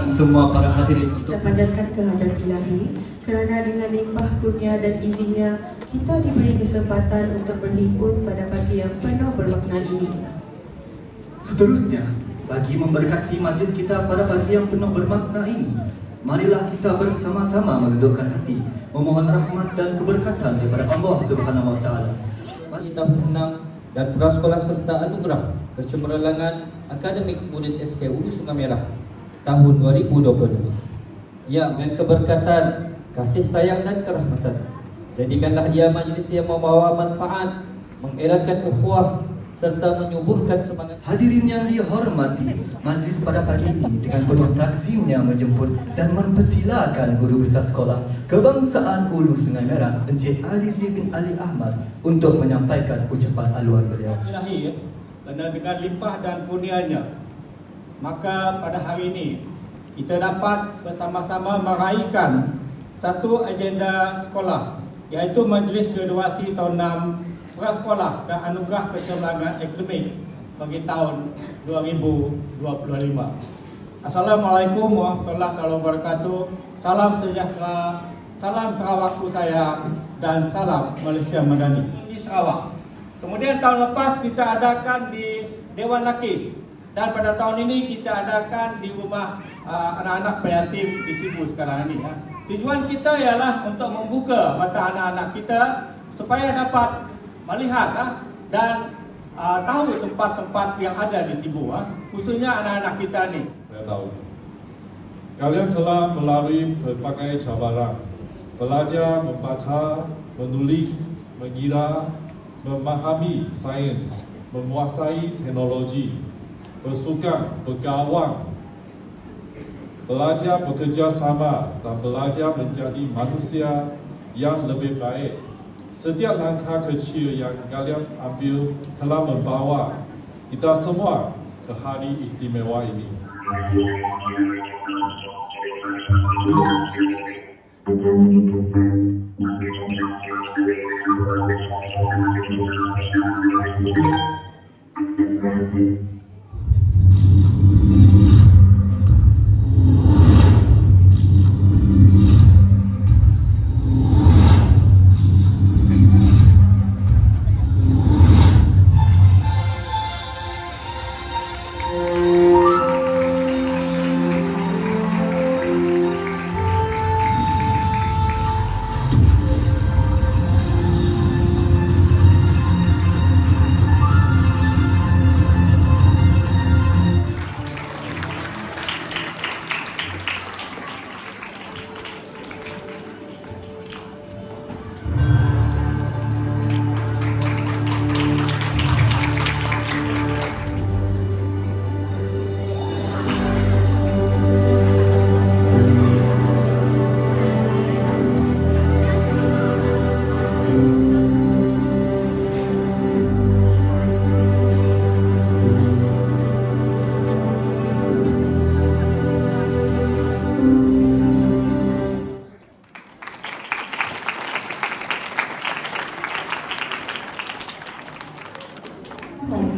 dan semua para hadirin untuk Kita panjatkan kehadiran ilahi kerana dengan limpah kurnia dan izinnya kita diberi kesempatan untuk berhimpun pada pagi yang penuh bermakna ini. Seterusnya, bagi memberkati majlis kita pada pagi yang penuh bermakna ini, marilah kita bersama-sama menundukkan hati, memohon rahmat dan keberkatan daripada Allah Subhanahu Wa Taala. Tahun 6 dan prasekolah serta anugerah kecemerlangan akademik murid SK Ulu Sungai Merah tahun 2022. Ya, dengan keberkatan, kasih sayang dan kerahmatan, jadikanlah ia majlis yang membawa manfaat, mengeratkan ukhuwah serta menyuburkan semangat. Hadirin yang dihormati, majlis pada pagi ini dengan penuh takzimnya menjemput dan mempersilakan Guru Besar Sekolah Kebangsaan Ulu Sungai Merah Encik Azizi bin Ali Ahmad untuk menyampaikan ucapan aluan beliau. Ilahi, kerana dengan limpah dan kurnianya, maka pada hari ini kita dapat bersama-sama meraihkan satu agenda sekolah, iaitu Majlis Graduasi Tahun 6 Prasekolah dan Anugerah Kecemerlangan Akademik bagi tahun 2025. Assalamualaikum warahmatullahi wabarakatuh. Salam sejahtera, salam Sarawakku sayang, dan salam Malaysia Madani di Sarawak. Kemudian tahun lepas kita adakan di Dewan Lakis, dan pada tahun ini kita adakan di rumah anak-anak piatim di Sibu sekarang ini. Tujuan kita ialah untuk membuka mata anak-anak kita supaya dapat melihat dan tahu tempat-tempat yang ada di Sibu, khususnya anak-anak kita ni. Saya tahu kalian telah melalui berbagai cabaran, belajar membaca, menulis, mengira, memahami sains, menguasai teknologi, bersukan, bergawan, belajar bekerja sama dan belajar menjadi manusia yang lebih baik. Setiap langkah kecil yang kalian ambil telah membawa kita semua ke hari istimewa ini.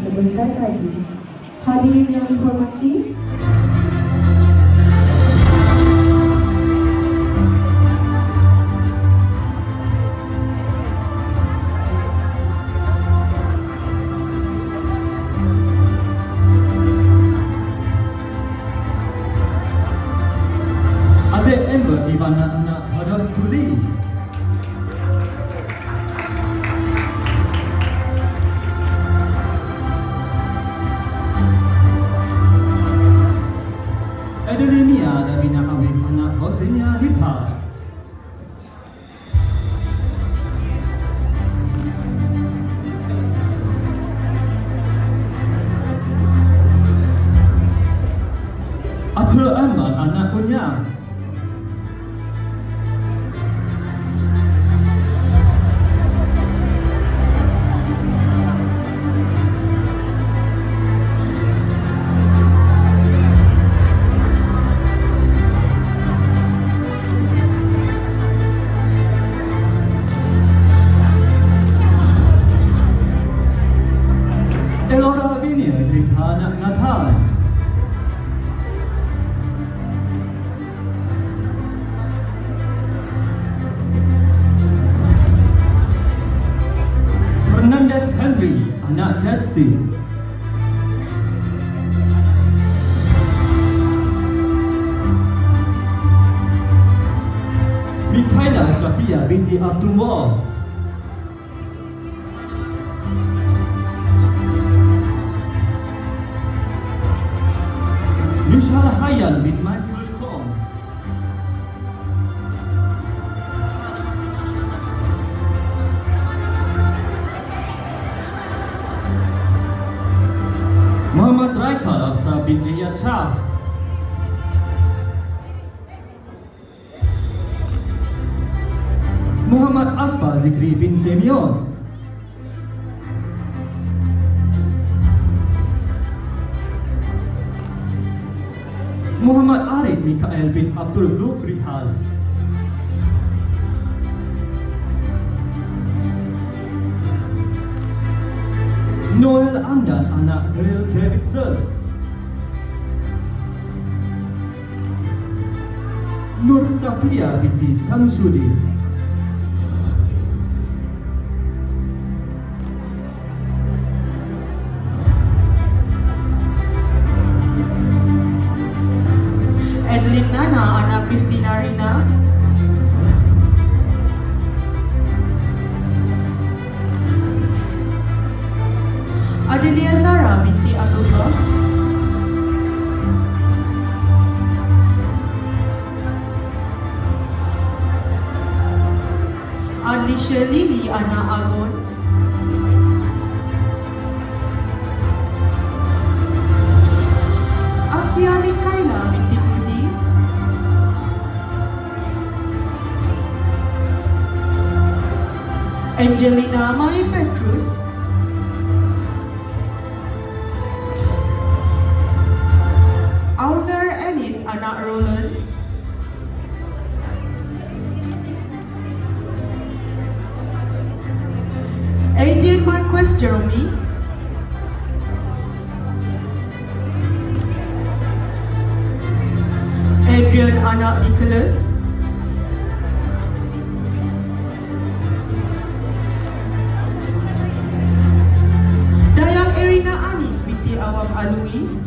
Sebentar lagi, hadirin yang dihormati, Adik Amber di mana anak pada studi. Adelimia dan bina awin anak Hosenia Hita. Atul Ahmad anak punya. Elora Binia Grita anak Natal. Saksi Mikaela Shafia binti Abdullah, Nishal Hayan bin Michael Song, Muhammad Raikal Afsa bin Iyad Shah, Muhammad Asfa Zikri bin Semyon, Muhammad Arif Mikael bin Abdul Zukrihal, Noel Andan anak Gail Davidson, Nur Safia binti Samsudin, Adeline Nana anak Christina Rina, Adelia Zara binti Abdullah, Adlisha Lili anak Agon, Afia Mikaela binti Budi, Angelina Mai Petrus, Auler Elite anak Roland, Aiden Marquez Jeremy, Adrian anak Nicholas, Dayang Erina Anis binti Awam Alwi,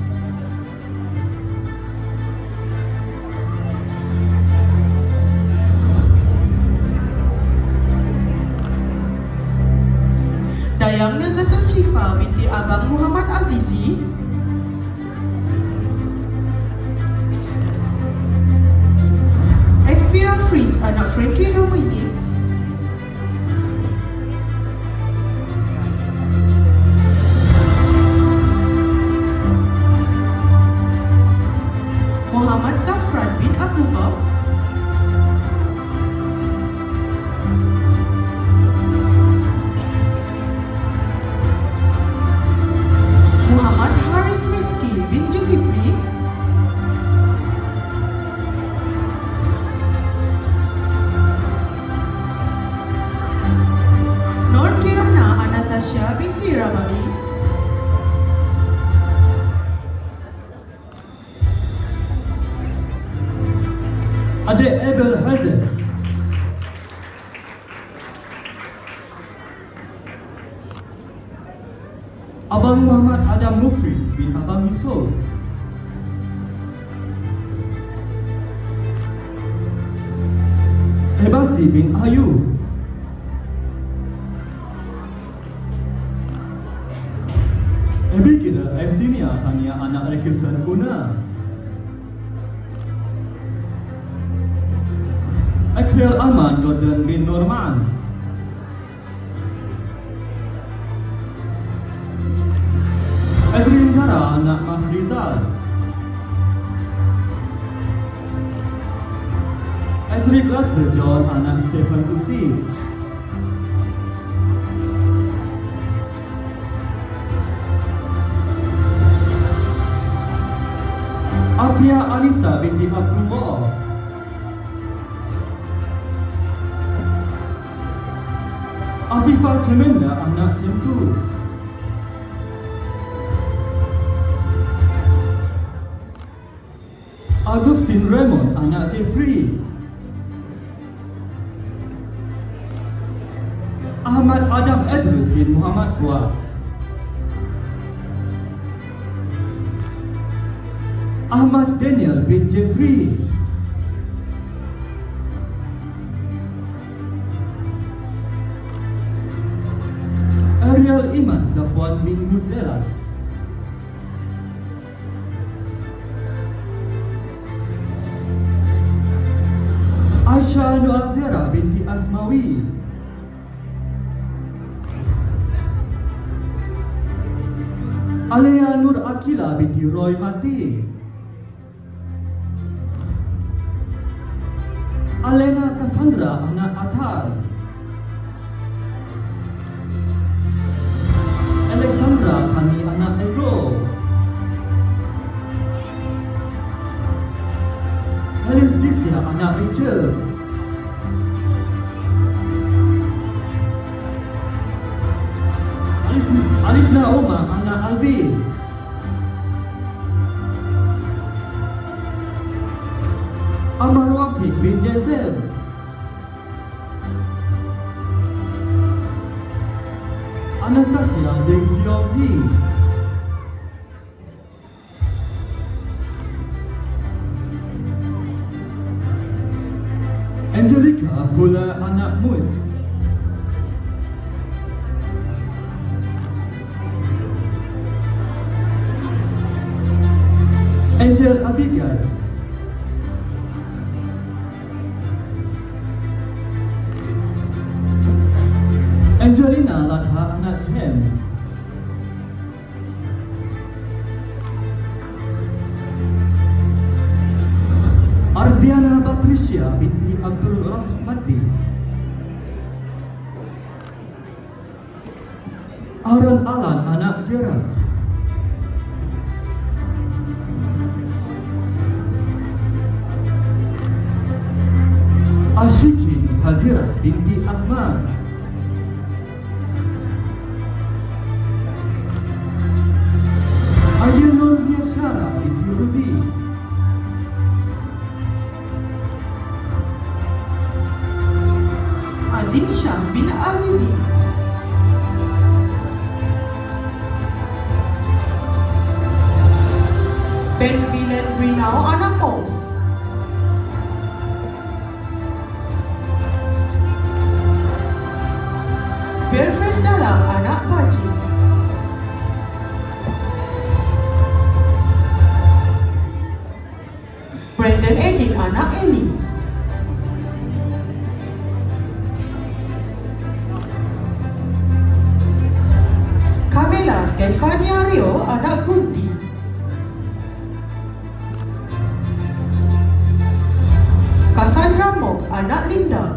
Dayang Nazatul Shifa binti Abang Muhammad Azizi, Esfira Fris anak Frankie Romini, Muhammad Zafran bin Abdullah, Muhammad Haris Rizki bin Zulkifli, Nur Kirana Anastasia binti Ramadi, Adik Abel Hazen, Abang Muhammad Adam Mukris bin Abang Yusuf, Hebasi bin Ayu, Ebikida Estinia Tania anak Rekisan Una, Akhil Aman Jordan bin Norman, Adrian Gara anak Mas Rizal, Edric Latze John anak Stephen Usi, Atia Anissa binti Abdullah, Afifah Cemenda anak Sentu, Agustin Raymond anak Jeffrey, Ahmad Adam Edrus bin Muhammad Kuat, Ahmad Daniel bin Jeffrey, Ariel Iman Zafwan bin Muzela, Aisyah Nuazira binti Asmawi, Alea Nur Akila binti Roy Mati, Alena Cassandra anak Atal, Alexandra Kani anak Ego, Alice Gisya anak Richard, Alisna Oma anak Alvin, Amar Wafiq bin Jazel, Anastasia bin Siozi, Angelica pula anak Mut, Angel Abigail, Angelina Latha anak James, Ardiana Patricia binti Abdul Rahmadi, Aaron Alan anak Gerard, Ashikin Hazira binti Ahmad, Ayenur Biashara binti Rudi, Azim Shah bin Azizi, Ben Vilen Brinau anak Paus, Wilfred Dalang anak Baji, Brandon Edin anak Eli, Camilla Stefania Rio anak Gundi, Cassandra Mok anak Linda,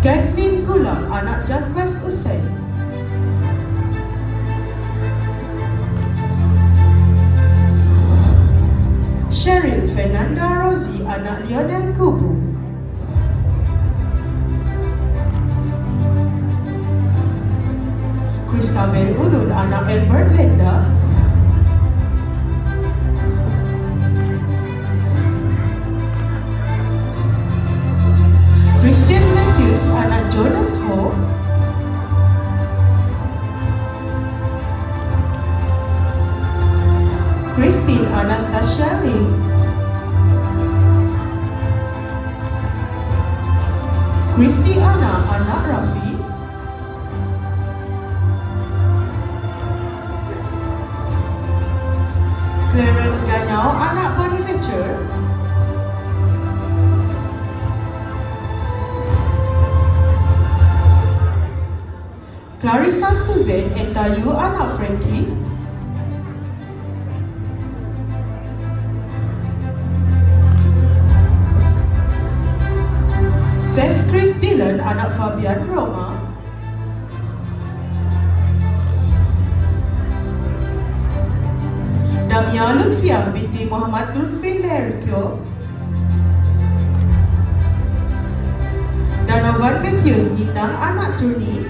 Kathleen Gulam anak Jacques Hussein, Cheryl Fernanda Rosie anak Lionel Kubu, Christabel Ulun anak Albert Lenda, Christian Matthews anak Jonas Ho, Christine Anastasia Lee, Christy Anna anak Rafi, Clarence Ganyao anak Bonaventure, Clarissa Suzanne Entayu anak Frankie, Ses Chris Dillon anak Fabian Roma, Damia Lutfiah binti Muhammad Lutfi Lerikyo, Donovan Matthews Nindang anak Juni,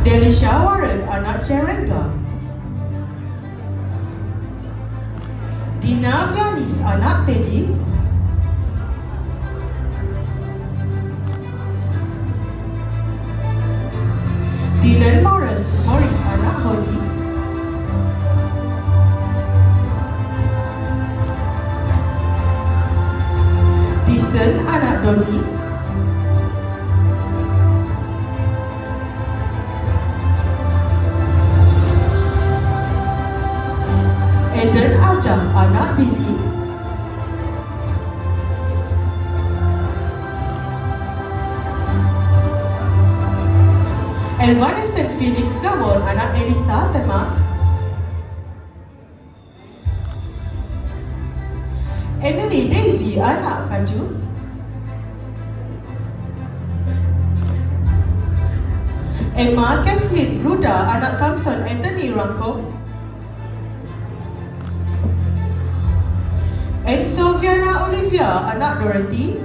Delisha Warren anak Cerenga, Tina Vianis, anak Teddy. Dylan Morris, anak Holly. Dyson, anak Donnie. Eden Ajah, anak Billy. Evanescent Phoenix Gawon, anak Elisa Tema. Emily Daisy, anak Kaju. Emma Kathleen Ruda, anak Samson Anthony Rangko. Enzo Viana Olivia, anak Dorothy.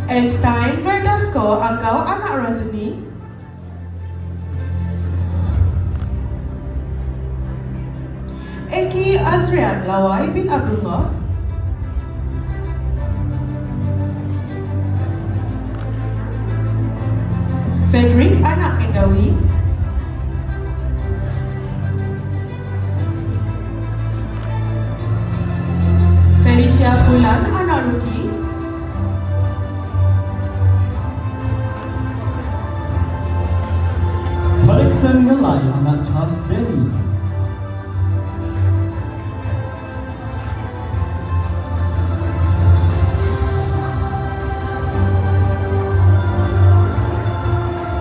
Einstein Verdasco, Anggau, anak Razani. Eki Azrian Lawai bin Abdullah. Frederick, anak Endawi. Felicia Bulan, anak Ruki. Alexander Ngelai, anak Charles Denny.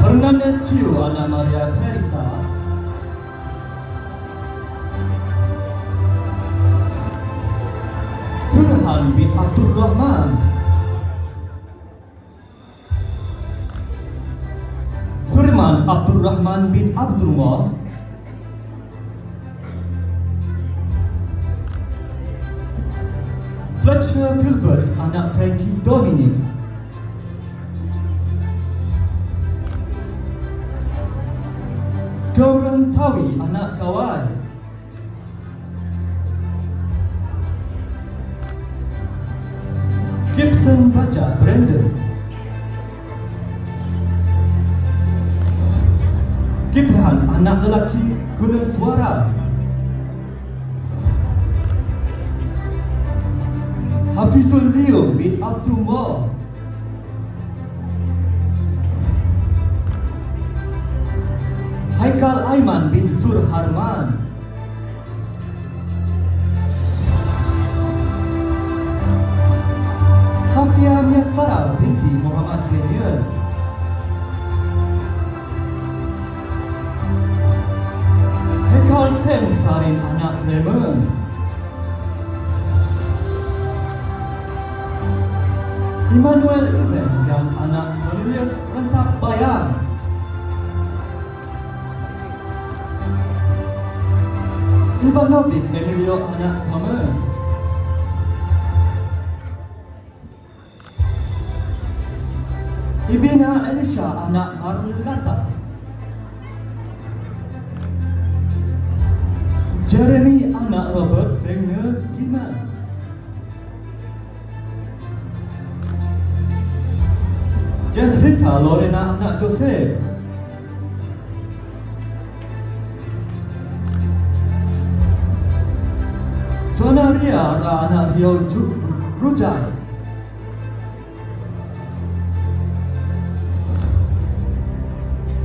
Fernandez Chiu, anak Maria Teresa. Furhan bin Abdul Rahman. Firman Abdul Rahman bin Abdullah. Fletcher Gilbert, anak Frankie Dominic. Gauran Tawi, anak Kawai. Gibson Baja Brandon. Gibran, anak lelaki guna suara. Hafizul Leo bin Abdullah. Haikal Aiman bin Zurharman. Hafia Miasara binti Muhammad Daniel. Hekal Sem Sarin, anak Lemon. Immanuel Iben yang anak Cornelius Rentak Bayang. Ivanovic Emilio, anak Thomas. Ivina Elisha, anak Marlata. Jeremy, anak Robert Renger Giman. Jessica Lorena, anak Joseph. Joanna Ria, anak Rio Rujai.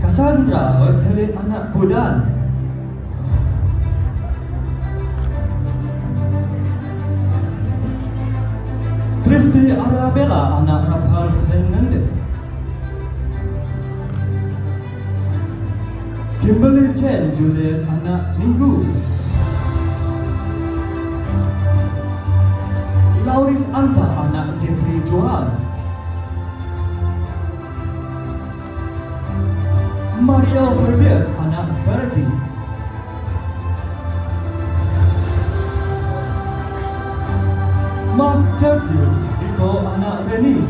Cassandra Wesley, anak Budan. Christy Arabella, anak Rafael Hernandez. Kimberly Chen Juliet, anak Minggu. Lauris Anta, anak Jeffrey Johan. Mario Verbies, anak Ferdi. Mark Tertius, Rico, anak Renis.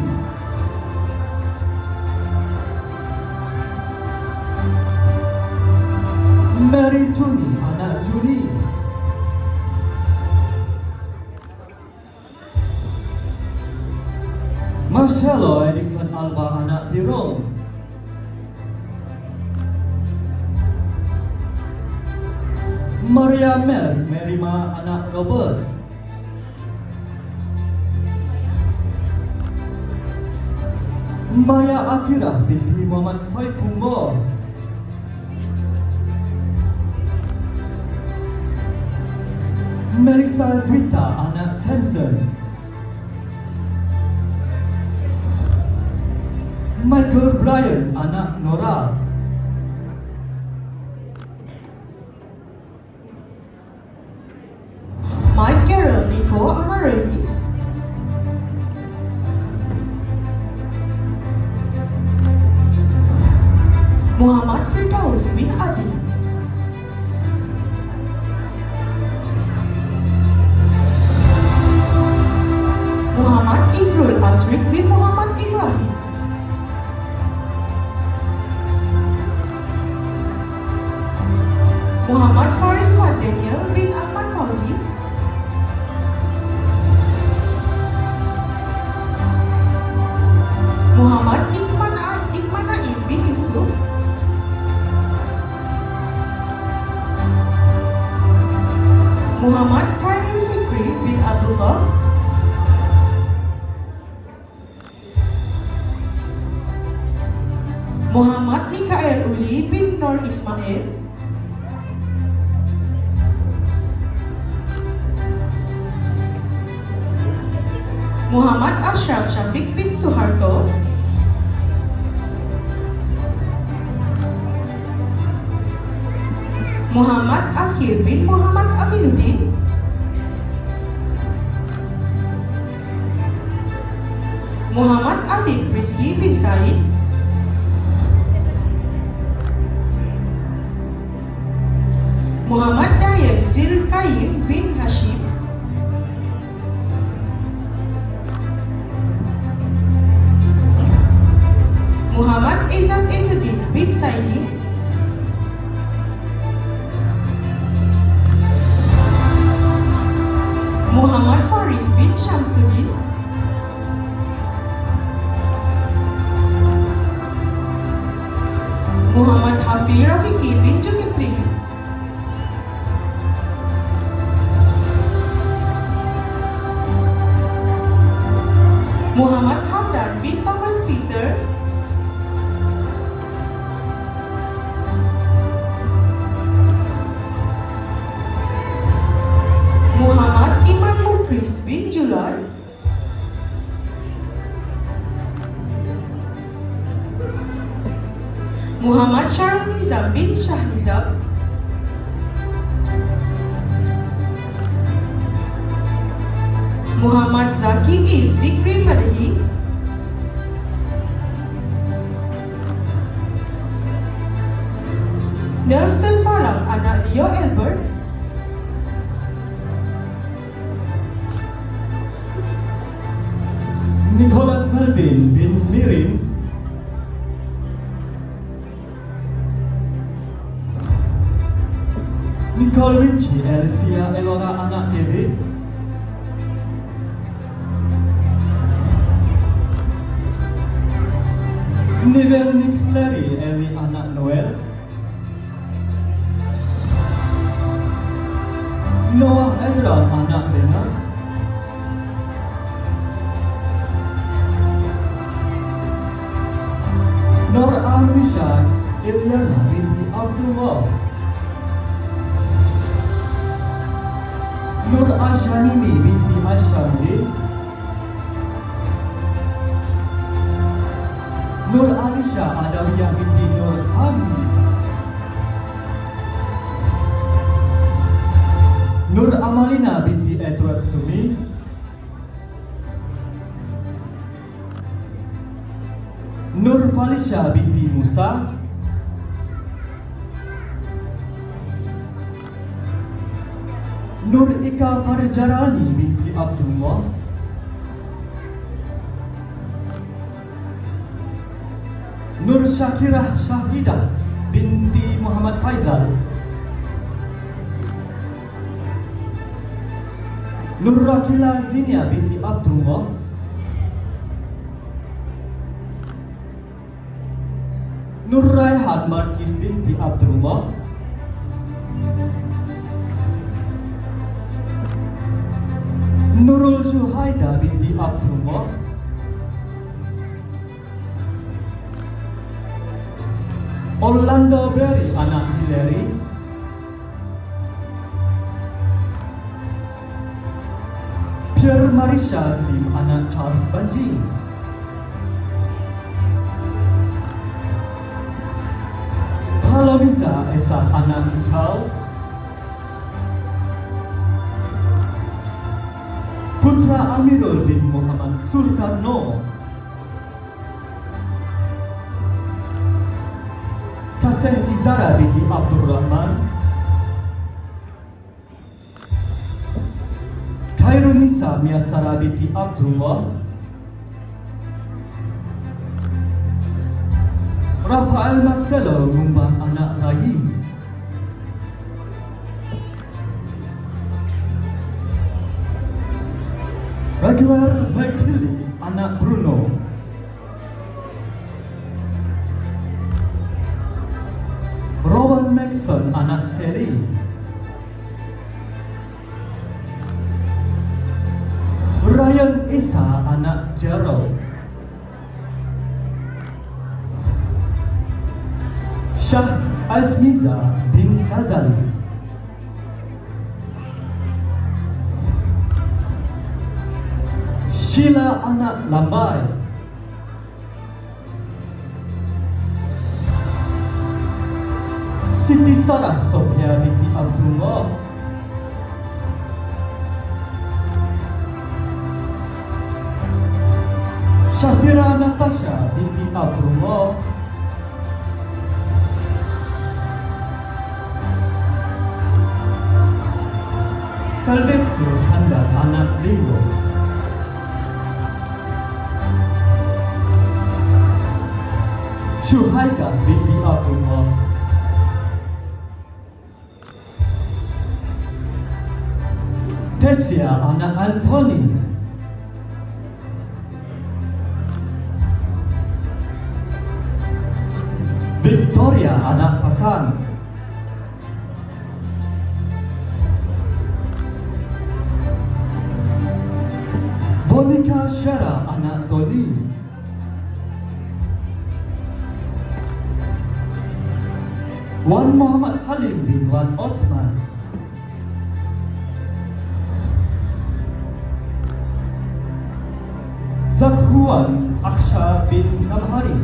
Mary Juni anak Juni. Marcelo Edison Alba anak Birong. Maria Mels Merima anak Robert. Maya Atirah binti Muhammad Saifullah. Melissa Zwita anak Samson. Michael Bryan anak Nora. Mike Carroll Nico anak Renis. Muhammad Firdaus bin Adi. Muhammad Ifrul Asrik bin Muhammad Ibrahim. Muhammad Faris Wan Daniel bin Ahmad Fauzi. Muhammad Iqman Naim bin Yusuf. Muhammad Khairul Fikri bin Abdullah. Muhammad Mikael Uli bin Nur Ismail. Muhammad Ashraf Syafiq bin Suharto. Muhammad Akir bin Muhammad Aminuddin. Muhammad Alif Rizki bin Said. Muhammad Dayan Zilkaim bin Hashim. Muhammad Izzat Izzuddin bin Saidi. Muhammad Faris bin Syamsuddin. Muhammad Hafiz Rafiqi bin Zulkifli. Muhammad Hamdan bin Thomas Peter. Muhammad Iman Mukris bin Julal. Muhammad Syarul Nizam bin Shah Nizam. Muhammad Zaki Is Zikri Madahi. Nelson Malang anak Leo Albert. Nicholas Melvin bin Mirin. Nicole Winci Alicia Elora anak David. Nivel Nick Larry Eli anak Noel. Noah Edran anak Lena. Nur Armisha Ilyana binti Abdullah. Nur Ashanimi binti Ashamudin. Nur Alisha Adawiyah binti Nur Hamdi. Nur Amalina binti Edward Sumi. Nur Falisha binti Musa. Nur Ika Farjarani binti Abdullah. Nur Syakirah Syahidah binti Muhammad Faizal. Nurrakila Zinia binti Abdullah, Nurraihan Markis binti Abdullah, Nurul Syuhaida binti Abdullah, Orlando Berry anak Hillary, Pierre Marisha Sim anak Charles Banji, Kalamiza Esa anak Mikau, Putra Amirul bin Muhammad Sulkarno, Kasih Izara binti Abdurrahman, Khairunisa Miasara binti Abdullah, Rafael Marcelo Gumbang anak Rais, Raguel McKinley anak Bruno, Rowan Maxson anak Sally, Ryan Isa anak Jarrell, Shah Azmiza bin Sazali, Sheila anak Lambai, Siti Sarah Sophia binti Abdullah, Syafira Natasha binti Abdullah, Salvestro Sandal anak Linggo, Syuhaida binti Abdullah, Tessia anak Anthony, Victoria anak Pasan, Monica Shera anak Tony, Wan Muhammad Halim bin Wan Osman, Zakhuan Aksha bin Zamhari,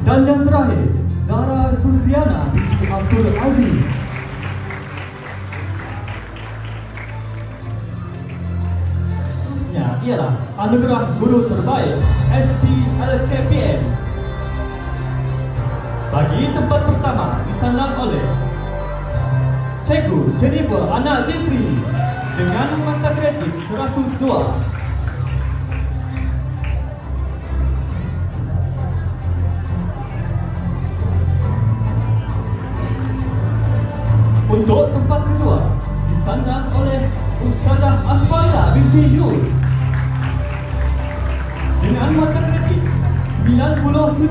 dan yang terakhir Zara Zulfiana binti Abdul Aziz. Ialah anugerah guru terbaik SPLKPM. Bagi tempat pertama disandang oleh Cikgu Jennifer anak Jeffrey dengan mata kredit 102. Untuk tempat kedua disandang oleh Ustazah Asfaila binti Yus dengan mata kredit 97.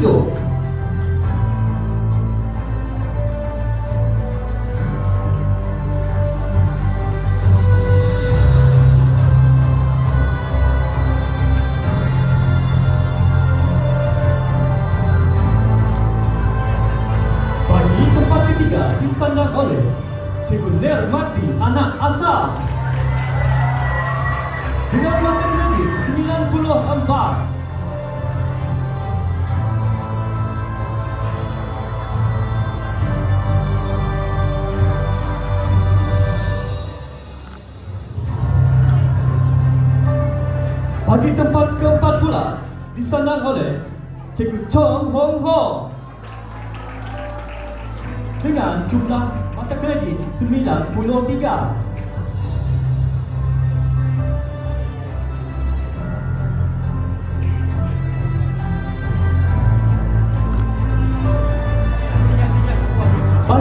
Bagi tempat ketiga disandang oleh Cikgu Nermati anak Asa dengan mata kredit 94. Bagi tempat keempat pula disandang oleh Cikgu Chong Hong Ho dengan jumlah mata kredit 93.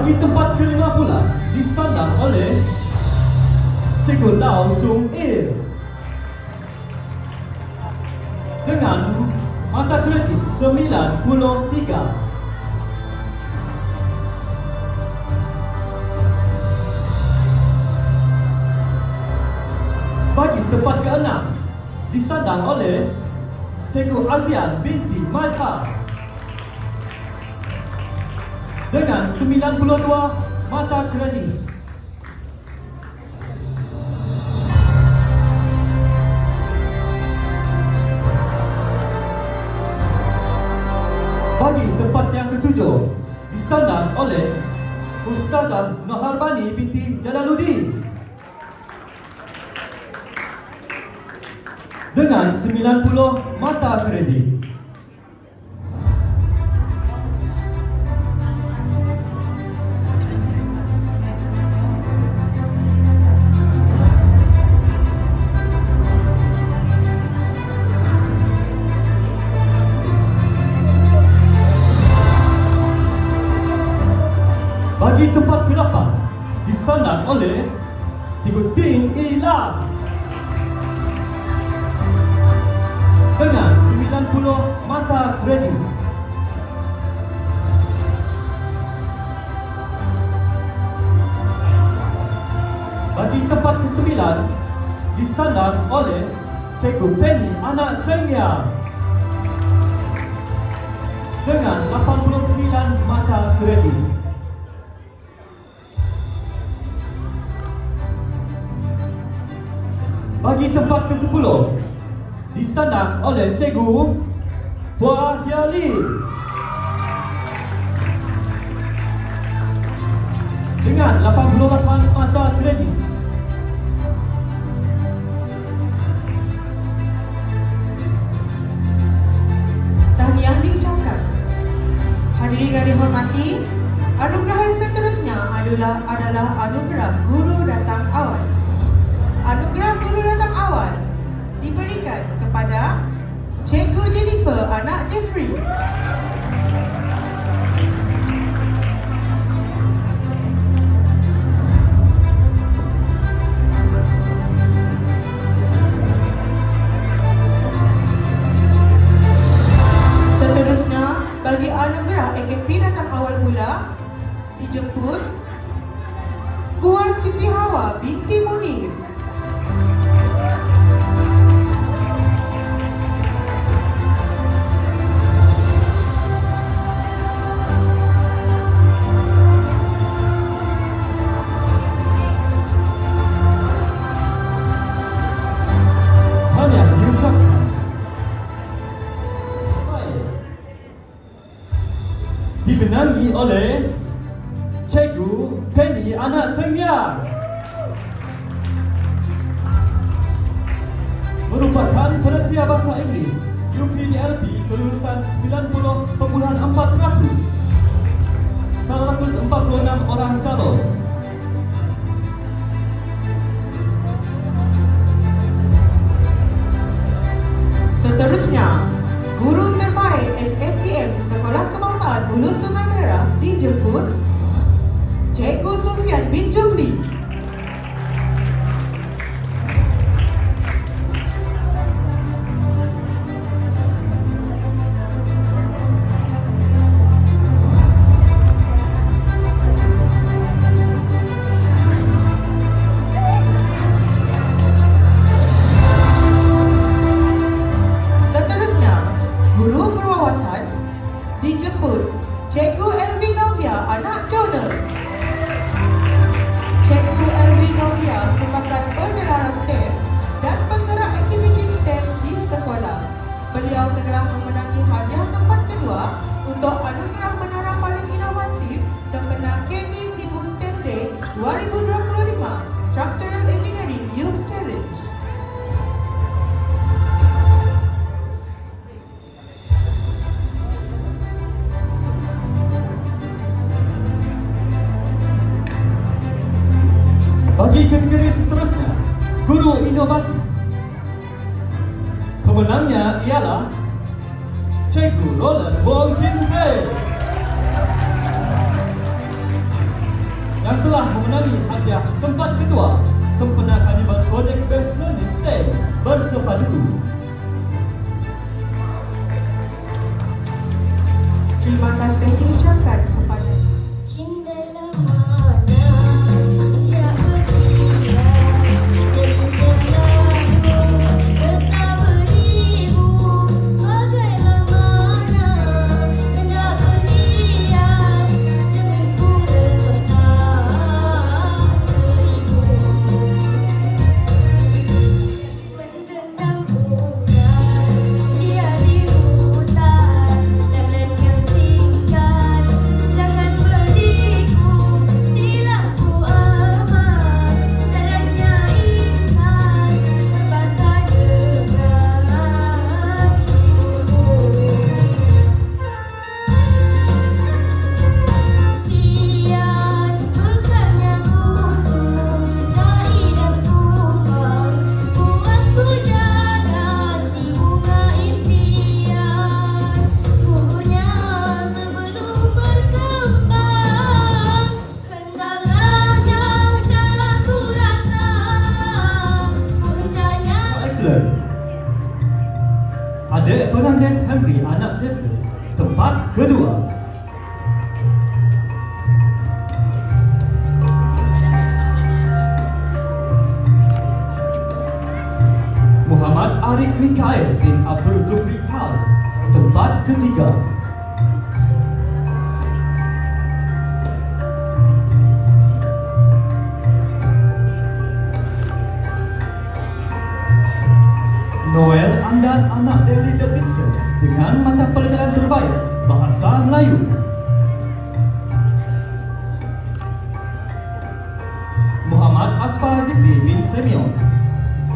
Bagi tempat kelima pula disandang oleh Cikgu Lau Chung Il dengan mata kritik 93. Bagi tempat keenam disandang oleh Cikgu Azian binti Majha dengan 92 mata kredit. Bagi tempat yang ketujuh disandang oleh Ustazah Noharbani binti Jalaluddin dengan 90 mata kredit. Bagi tempat ke-8 disandang oleh Cikgu Ting Ilang dengan 90 mata kredit. Bagi tempat ke-9 disandang oleh Cikgu Penny Anak Sengyang dengan 89 mata kredit. Bagi tempat ke-10 disandang oleh Cikgu Puah Yali dengan 88 mata kredit. Tahniah diucapkan. Hadirin yang dihormati, anugerah yang seterusnya adalah anugerah Guru Datang Awal. Anugerah Guru Datang Awal diberikan kepada Cikgu Jennifer Anak Jeffrey. Seterusnya, bagi anugerah AKP Datang Awal pula dijemput Puan Siti Hawa binti Munir. Dibenangi oleh Cikgu Penny Anak Sengyang, merupakan penetia bahasa Inggeris UPLP kelulusan 90.4%, 146 orang calon. Seterusnya, Guru Terbaik SSDM Sekolah Kebangsaan Hulu Sungai Merah dijemput Cikgu Sufian bin Jumli. Seterusnya, Guru Berwawasan dijemput Cikgu Elvin Novia Anak Jonas. Cikgu Elvin Novia merupakan penyelaras STEM dan penggerak aktiviti STEM di sekolah. Beliau telah memenangi hadiah tempat kedua untuk anugerah menara paling inovatif sempena KV Sibu STEM Day 2025 Structural Engineering Youth Challenge. Bagi kategori seterusnya, Guru Inovasi, pemenangnya ialah Cikgu Roland Wong Kim Hei yang telah memenangi hadiah tempat kedua sempena Carnival Project Based Learning STEM bersepadu. Terima kasih diucapkan kepada Cindalah mana yang berhias, jadinya lagu tetap beribu. Bagailah mana hendak berhias, cerminku retak seribu. Mententang unggas liar di hutan, jalan yang tinggal jangan berliku di lampu emas. Jalannya ingat terbakar dengan Pian bukannya gunung, naik dan tumbang. Puasku jaga si bunga impian, gugurnya sebelum berkembang. Rendahlah jauh ku rasa puncaknya. Excellent. Adik Fernandez Henry, anak Texas, tempat kedua. Muhammad Arif Mikael bin Abdul Zufri Hal, tempat ketiga. Noel Andan, anak Deli Davidson, dengan mata pelajaran terbaik Bahasa Melayu. Muhammad Asfar Zikri bin Semyon,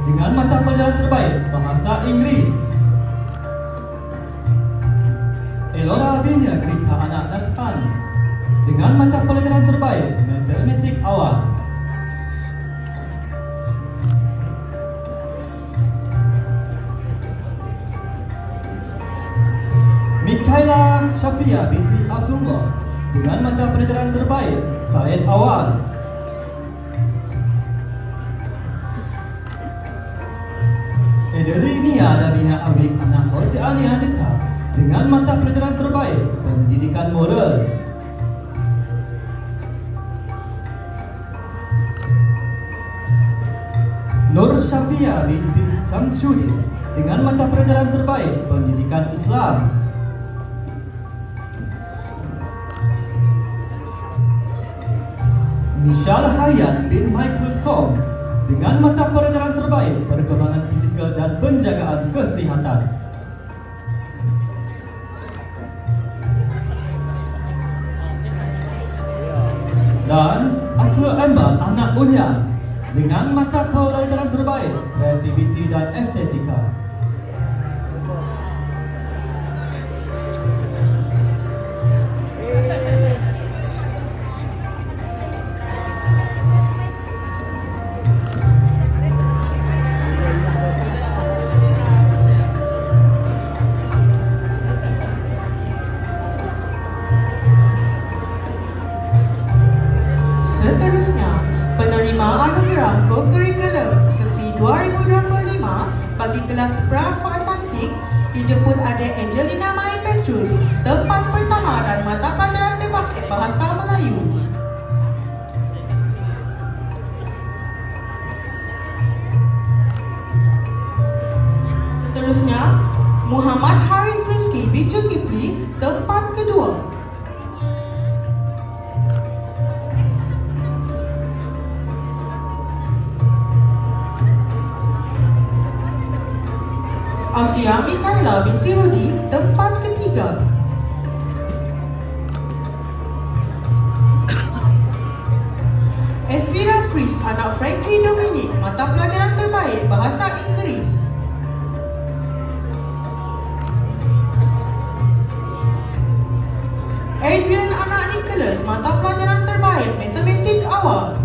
dengan mata pelajaran terbaik Bahasa Inggeris. Elora Binia Grita, anak Nathan, dengan mata pelajaran terbaik Matematik Awal. Mikaela Syafia binti Abdullah, dengan mata pelajaran terbaik Said Awal. Edelina Davina Awik, anak Hosea Anita, dengan mata pelajaran terbaik Pendidikan Moral. Nur Syafia binti Samsudin, dengan mata pelajaran terbaik Pendidikan Islam. Michelle Hayat bin Michael Song, dengan mata pelajaran terbaik Perkembangan Fizikal dan Penjagaan Kesihatan. Dan Atul Emban, anak Unyang, dengan mata pelajaran terbaik Kreativiti dan Estetika. Seterusnya, penerima anugerah Co-Curriculum sesi 2025 bagi kelas Pra-Fantastik dijemput adik Angelina Mai Petrus, tempat pertama dan mata pelajaran terbaik Bahasa Melayu. Seterusnya, Muhammad Harith Rizki bin Zulkifli, tempat kedua. Afia Mikaela binti Rudi, tempat ketiga. Esvira Fris, anak Frankie Dominic, mata pelajaran terbaik Bahasa Inggeris. Adrian, anak Nicholas, mata pelajaran terbaik Matematik Awal.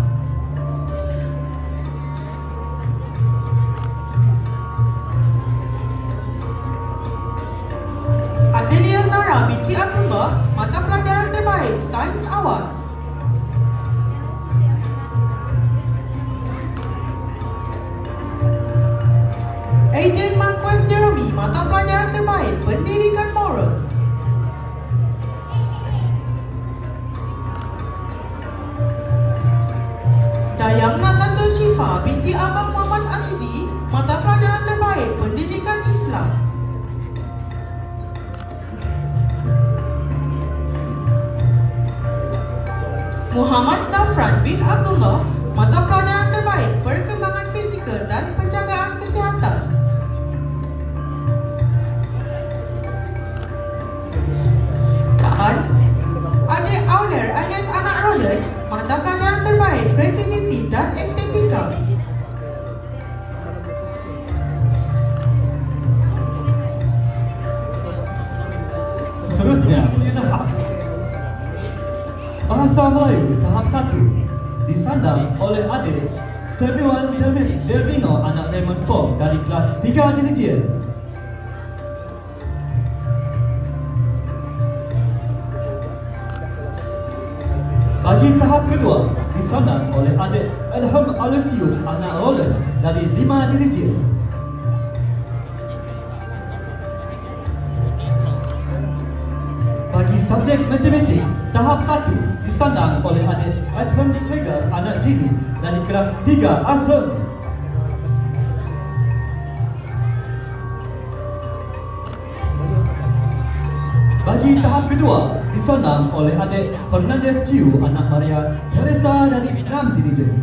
Adelia Zara binti Abdullah, mata pelajaran terbaik Sains Awal. mata pelajaran terbaik pendidikan moral. Dayang Nazatul Syifa binti Abang Muhammad Azizi, mata pelajaran terbaik pendidikan Islam. Muhammad Zafran bin Abdullah, mata pelajaran terbaik perkembangan fizikal dan penjagaan kesihatan. Dan adik Auler alias anak Roland, mata pelajaran terbaik kreativiti dan estetika. Seterusnya, Pilihan khas Bahasa Melayu tahap 1 disandang oleh adik Samuel Delvino anak Raymond Pong dari kelas 3 Diligent. Bagi tahap kedua disandang oleh adik Elham Alesius anak Roland dari 5 Diligent. Bagi subjek matematik tahap 1 disandang oleh adik Advan Swegar anak Jimmy dari kelas 3 Asem. Bagi tahap kedua disandang oleh adik Fernandez Chiu anak Maria Teresa dari 6 Diligent.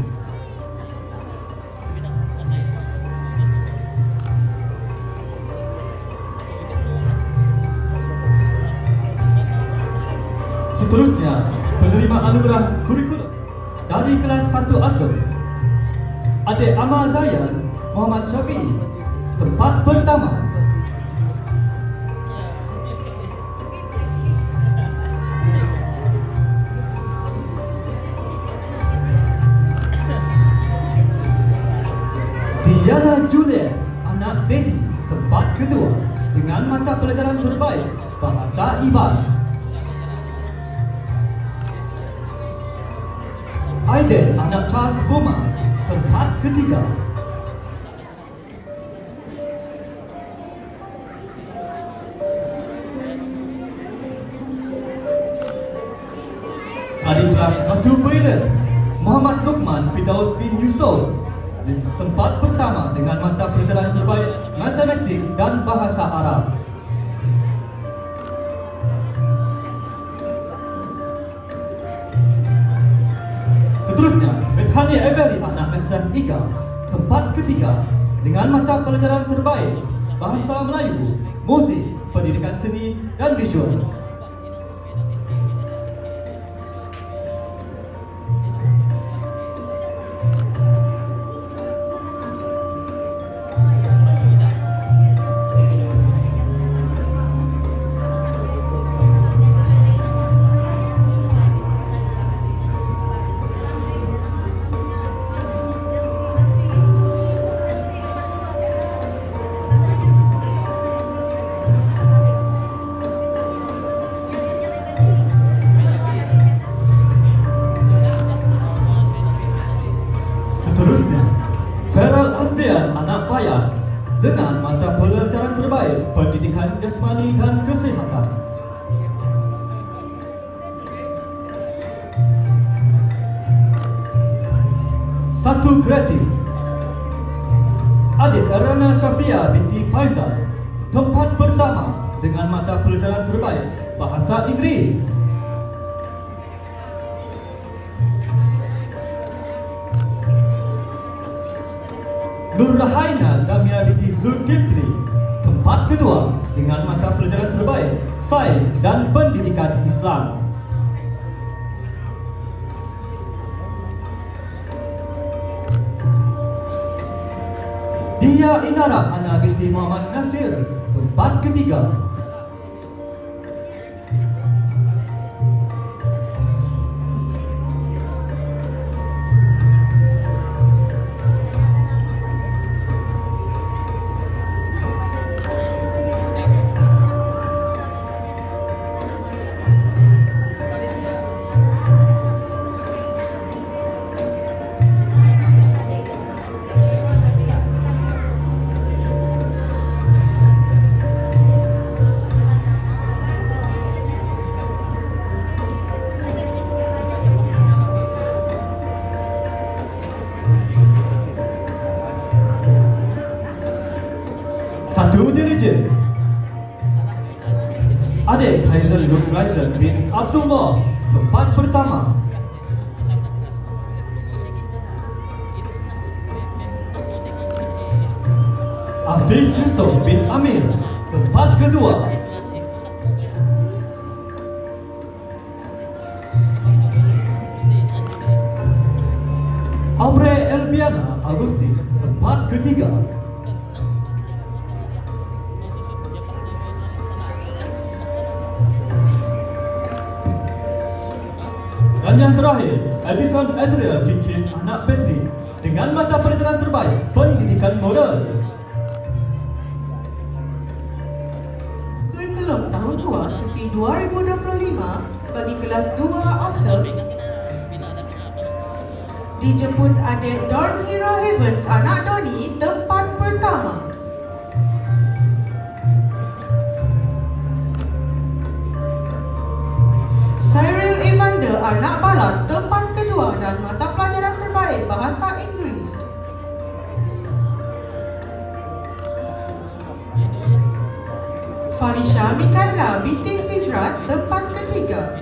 Seterusnya, penerima anugerah kurikulum dari kelas 1 Asem, adik Amal Zayan Muhammad Syafi'i, tempat pertama. Diana Juliet anak Teddy, tempat kedua dengan mata pelajaran terbaik Bahasa Iban. Aiden anak Charles Boma, tempat ketiga. Dari kelas 1 Bailen, Muhammad Luqman Firdaus bin Yusof, tempat pertama dengan mata pelajaran terbaik Matematik dan Bahasa Arab. Seterusnya, Bethany Avery anak Mensas Ika, tempat ketiga dengan mata pelajaran terbaik Bahasa Melayu, Muzik, Pendidikan Seni dan Visual. Seterusnya, Feral Alfian anak Payah dengan mata pelajaran terbaik Pendidikan Jasmani dan Kesihatan. Satu kreatif, adik Erana Syafia binti Faizal, tempat pertama dengan mata pelajaran terbaik Bahasa Inggeris. Nur Rahaina Damia binti Zulkifli, tempat kedua dengan mata pelajaran terbaik Sains dan Pendidikan Islam. Dia Inara Ana binti Muhammad Nasir, tempat ketiga. 1 dirijen. Adik Haizal Lutfaizal bin Abdullah, tempat pertama. Afif Yusof bin Amir, tempat kedua. Abre Elviana Agustin, tempat ketiga. Dan yang terakhir, Edison Adriel Kikin anak Petri dengan mata pelajaran terbaik pendidikan moral. Kurikulum tahun 2 sesi 2025 bagi kelas 2 asal dijemput adik Dorn Hero Heavens anak Doni, tempat pertama. Cyril Evander anak Balat, tempat kedua dan mata pelajaran terbaik bahasa Inggeris. Falisha Mikaela binti Fizrat, tempat ketiga.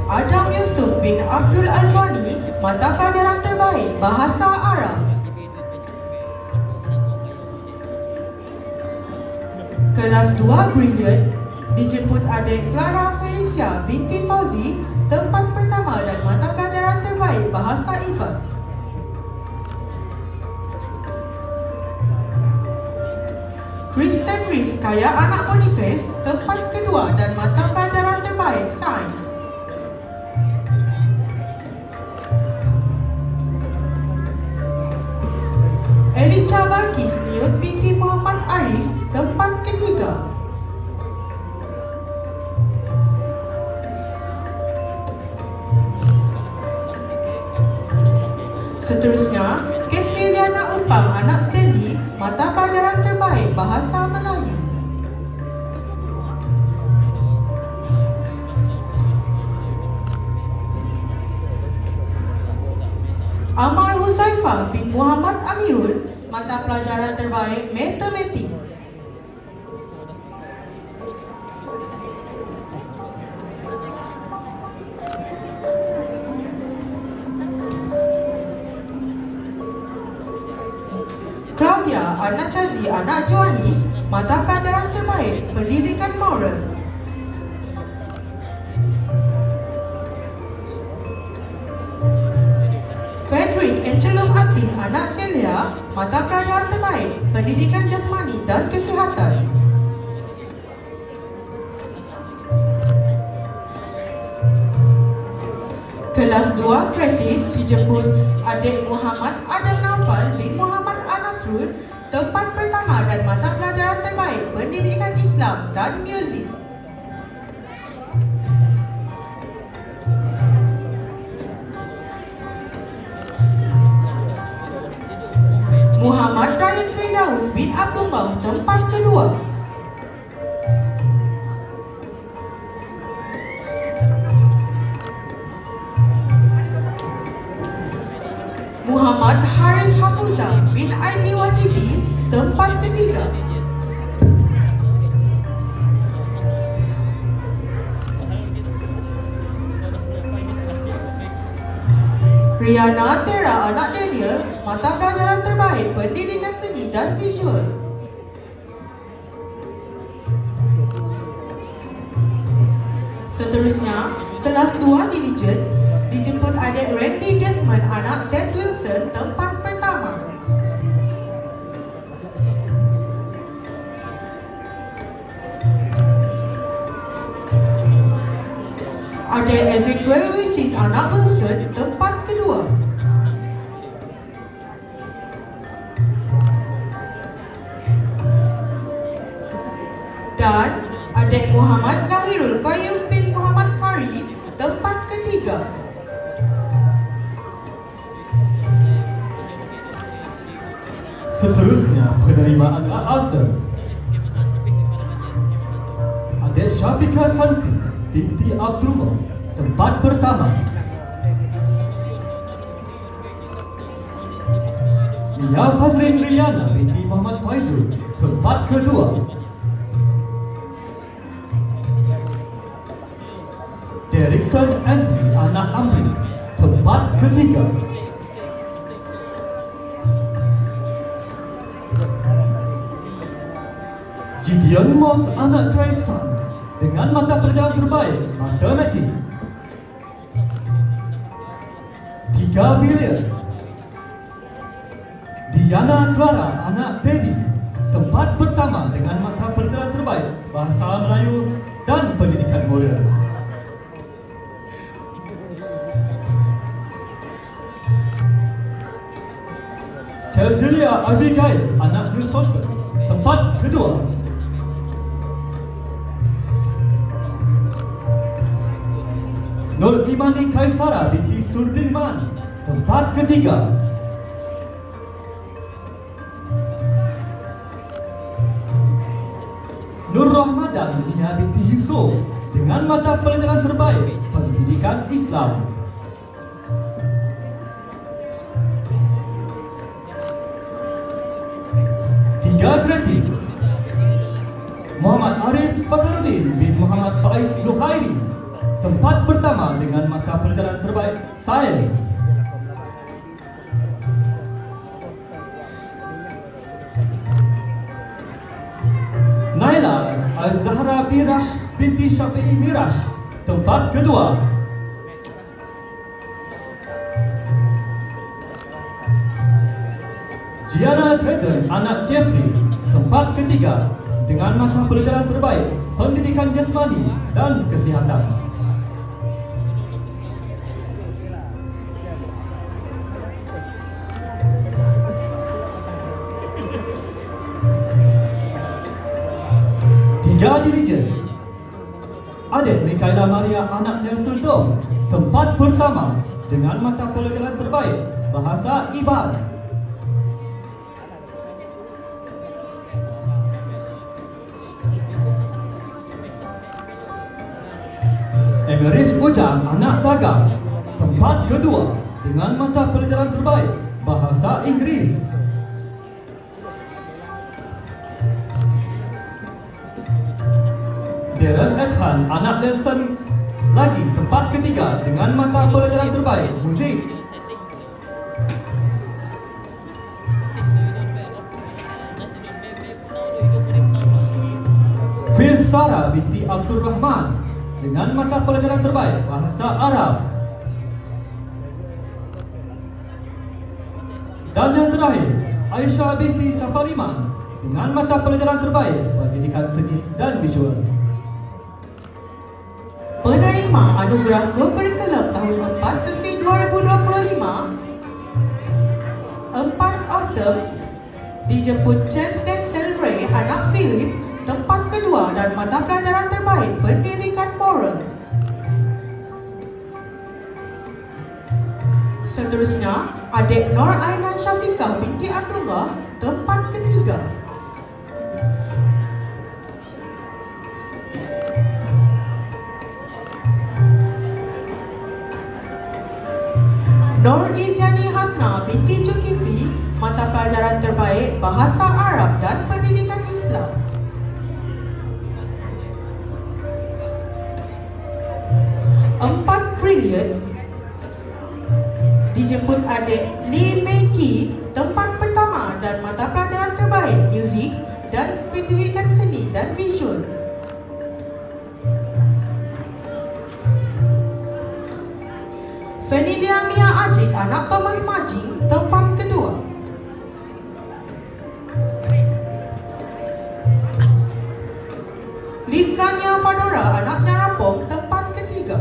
Adam Yusuf bin Abdul Azwani, mata pelajaran terbaik bahasa Arab. Kelas 2 Brilliant dijemput adik Clara Felicia binti Fauzi, tempat pertama dan mata pelajaran terbaik bahasa Ibad. Kristen Riz Kaya anak Boniface, tempat kedua dan mata pelajaran terbaik Sains. Elicha Balkis Niut binti Muhammad Arif, tempat ketiga. Seterusnya, Kesiliana Umpang anak Stanley, mata pelajaran terbaik bahasa Melayu. Amar Huzaifah bin Muhammad Amirul, mata pelajaran terbaik Matematik. Claudia anak Chazi anak Joanis, mata pelajaran terbaik Pendidikan Moral. Frederick Encelum Atin anak Celia, mata pelajaran terbaik Pendidikan Jasmani dan Kesihatan. Kelas 2 Kreatif dijemput adik Muhammad Adam Naufal bin Muhammad Anasrul, tempat pertama dan mata pelajaran terbaik Pendidikan Islam dan Muzik. Muhammad Ryan Firdaus bin Abdullah, tempat kedua. Muhammad Harith Hafuzah bin Aidi Wajidi, tempat ketiga. Riana Tera anak Daniel, mata pelajaran terbaik Pendidikan Seni dan Visual. Seterusnya, kelas 2 Diligent dijemput adik Randy Desmond anak Ted Wilson, tempat pertama. Adik Ezekiel Wicin anak Wilson, tempat kedua. Dan adik Muhammad Zahirul Qayyum bin Muhammad Kari, tempat ketiga. Seterusnya, penerimaan asal. Adik Syafika Santi binti Abdullah, tempat pertama. Mia Fazrin Riana binti Muhammad Faizul, tempat kedua. Derrickson Anthony anak Amri, tempat ketiga. Gideon Moss anak Grayson dengan mata pelajaran terbaik matematik 3 bilion. Diana Clara anak Teddy, tempat pertama dengan mata pelajaran terbaik Bahasa Melayu dan Pendidikan Moral. Cecilia Abigail anak News Hotel, tempat kedua. Nur Imani Kaisara binti Surdinman, tempat ketiga. Nur Rahmadan Mia binti Yusof dengan mata pelajaran terbaik Pendidikan Islam. Tiga kreatif. Muhammad Arif Fakhruddin bin Muhammad Faiz Zuhairi, tempat pertama dengan mata pelajaran terbaik Sains. Naila Az-Zahra Birash binti Syafi'i Mirash, tempat kedua. Gianna Tedden anak Jeffrey, tempat ketiga dengan mata pelajaran terbaik Pendidikan Jasmani dan Kesihatan. Tiga dilijen. Adik Mikaela Maria anak Nelson Dom, tempat pertama dengan mata pelajaran terbaik Bahasa Iban. Emeris Ujang anak Taga, tempat kedua dengan mata pelajaran terbaik Bahasa Inggris. Darren Ethan anak Nelson lagi, tempat ketiga dengan mata pelajaran terbaik Muzik. Fils Sarah binti Abdul Rahman dengan mata pelajaran terbaik Bahasa Arab. Dan yang terakhir, Aisyah binti Safariman dengan mata pelajaran terbaik Pendidikan Seni dan Visual. Penerima Anugerah Go Curriculum tahun 4 sesi 2025, 4 Awesome dijemput Chance Denzel Ray anak Philip, tempat kedua dan mata pelajaran terbaik Pendidikan Moral. Seterusnya, adik Nur Ainan Syafiqah binti Abdullah, tempat ketiga. Nur Izyani Hasna binti Zulkifli, mata pelajaran terbaik Bahasa Arab dan Pendidikan Islam. Empat Brilliant dijemput adik Lee Mei Ki, tempat pertama dan mata pelajaran terbaik Muzik dan Pendidikan Seni dan Visual. Fenilia Mia Ajik anak Thomas Majing, tempat kedua. Lizania Fadora anak Nyarapong, tempat ketiga.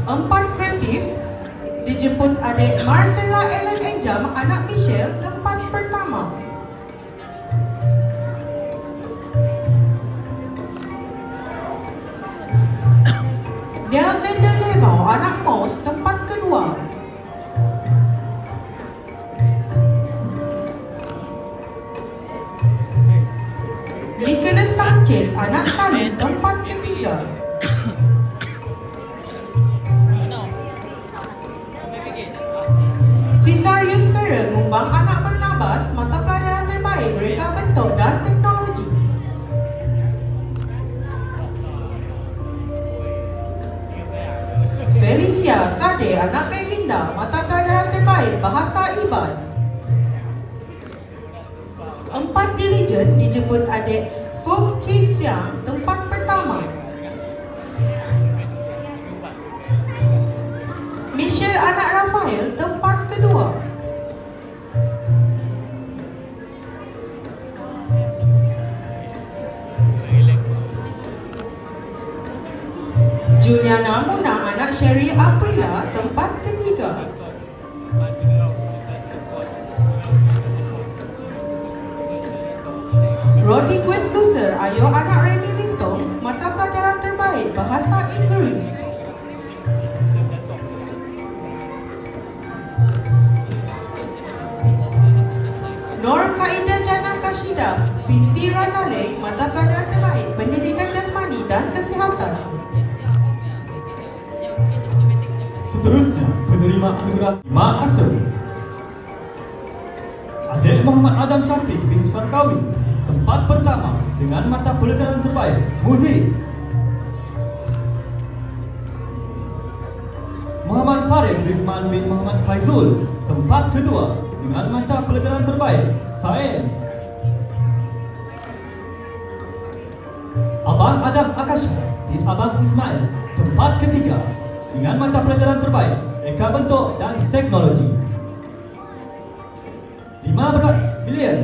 Empat kreatif dijemput adik Marcella Ellen Enjam anak Michelle, tempat pertama. Delvin Delevau anak Mos, tempat kedua. Perancis Anak Salim tempat ketiga. Cesarius Ferrer Ngumbang Anak Barnabas mata pelajaran terbaik Reka Bentuk dan Teknologi. Felicia Sade Anak Meginda mata pelajaran terbaik Bahasa Iban. 4 dirijen dijemput adik Fung Chi Siang tempat pertama. Michelle Anak Rafael tempat kedua. Juliana Muna Anak Sherry Aprila tempat ketiga. Rodriguez Loser Ayo Anak Remy Lintong mata pelajaran terbaik Bahasa Inggris. Nur Kaida Jana Kashida binti Razalek mata pelajaran terbaik Pendidikan Jasmani dan Kesihatan. Seterusnya, penerima anugerah Mak Asr Adik Muhammad Adam Syafiq bin Sarkawi tempat pertama dengan mata pelajaran terbaik Muzik. Muhammad Faris Rizman bin Muhammad Faizul tempat kedua dengan mata pelajaran terbaik Sains. Abang Adam Akasha bin Abang Ismail tempat ketiga dengan mata pelajaran terbaik Reka Bentuk dan Teknologi. 5 bilion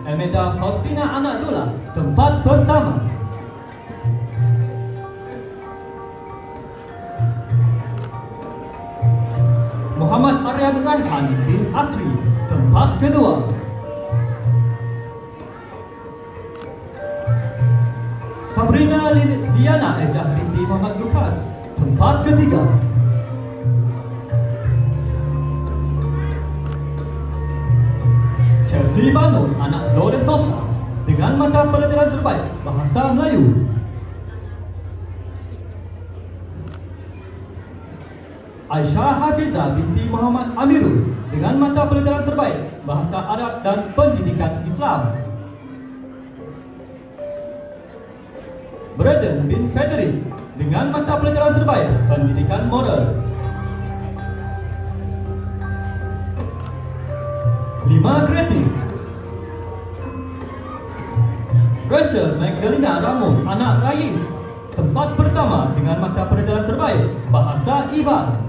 Elmeda Faustina Anak Dula tempat pertama. Muhammad Aryan Raihan bin Asri tempat kedua. Sabrina Liana Ejah binti Muhammad Lukas tempat ketiga. Chelsea Banun Anak Lorentosa dengan mata pelajaran terbaik Bahasa Melayu. Aisyah Hafizah binti Muhammad Amirul dengan mata pelajaran terbaik Bahasa Arab dan Pendidikan Islam. Braden bin Frederick dengan mata pelajaran terbaik Pendidikan Moral. 5 kreatif Rachel Magdalena Ramo Anak Rais tempat pertama dengan mata pelajaran terbaik Bahasa Iban.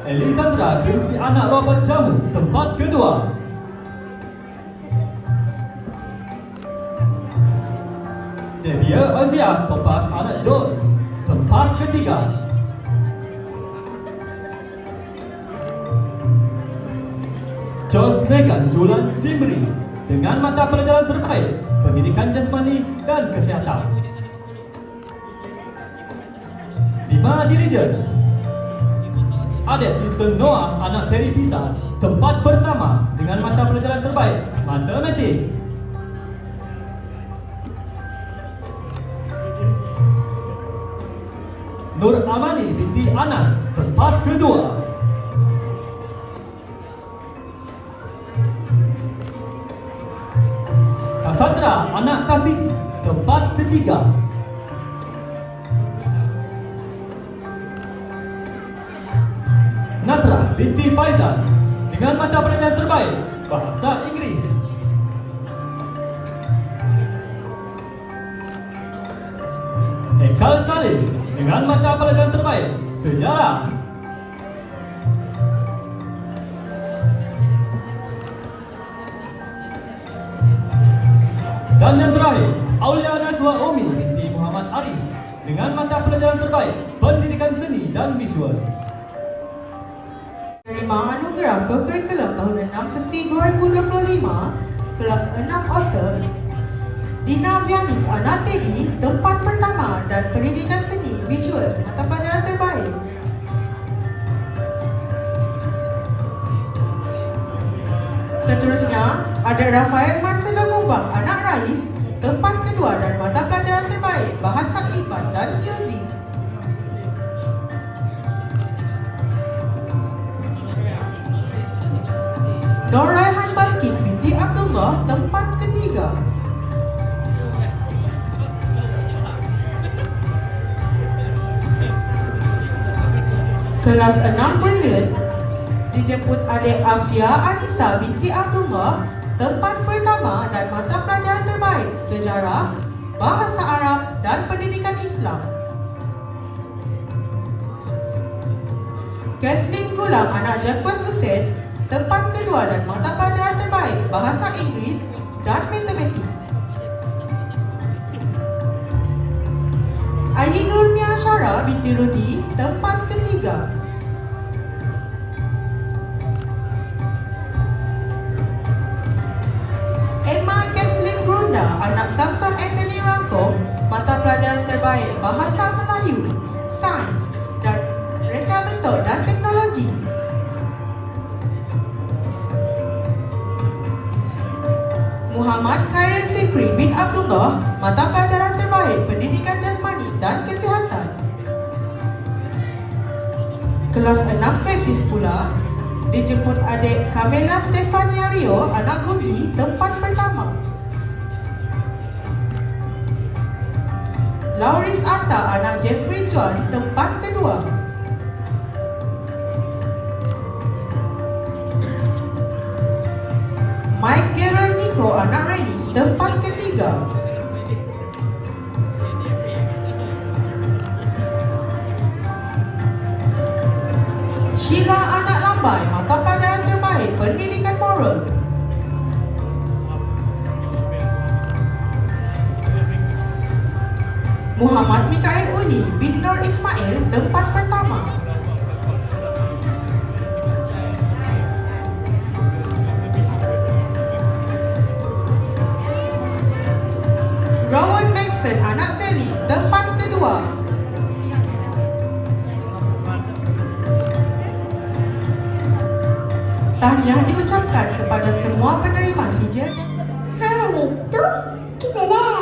Elisandra Gengsi Anak Robert Jamu tempat kedua. Xavier Azias Topas Anak John tempat ketiga. Josh Megan Julan Simri dengan mata pelajaran terbaik Pendidikan Jasmani dan Kesihatan. 5 dilijen Adet Easton Noah Anak Terry Pisa tempat pertama dengan mata pelajaran terbaik Matematik. Nur Amani binti Anas tempat kedua. Cassandra Anak Kasih tempat ketiga. Natra binti Faizal dengan mata pelajaran terbaik Bahasa Inggris. Ekal Salim dengan mata pelajaran terbaik Sejarah. Dan yang terakhir, Aulia Nazwa Umi binti Muhammad Arif dengan mata pelajaran terbaik Pendidikan Seni dan Visual. Menerima anugerah Kokurikulum tahun 6 sesi 2025 kelas 6 OSER Dina Vianis Anak Teddy tempat pertama dan Pendidikan Seni Visual mata pelajaran terbaik. ada Rafael Marcelo Gombang, anak Rais, tempat kedua dan mata pelajaran terbaik Bahasa Iban dan Muzik. Nur Raihan Balkis binti Abdullah, tempat ketiga. Kelas 6 Brilliant dijemput adik Afia Anissa binti Abdullah, tempat pertama dan mata pelajaran terbaik Sejarah, Bahasa Arab dan Pendidikan Islam. Kathleen Gulang, anak Jacques Lucet, tempat kedua dan mata pelajaran terbaik Bahasa Inggeris dan Matematik. Ayi Nurmia Syara binti Rudi, tempat ketiga. Emma Kathleen Brunda, anak Samson Anthony Rangkong, mata pelajaran terbaik Bahasa Melayu, Sains dan Reka Bentuk dan Teknologi. Muhammad Khairil Fikri bin Abdullah, mata pelajaran terbaik Pendidikan Jasmani dan Kesihatan. Kelas 6 Kreatif pula dijemput adik Kamela Stefania Rio, anak Gundi, tempat pertama. Lauris Arta, anak Jeffrey John, tempat kedua. Mike Gerald Nico, anak Renis, tempat ketiga. Sheila anak Lambai, mata pelajaran terbaik Pendidikan Moral. Muhammad Mikael Uli bin Nur Ismail, tempat pertama. Rowan Maxson, anak Sally, tempat kedua. Tahniah diucapkan kepada semua penerima sijil. Hari tu kita dah.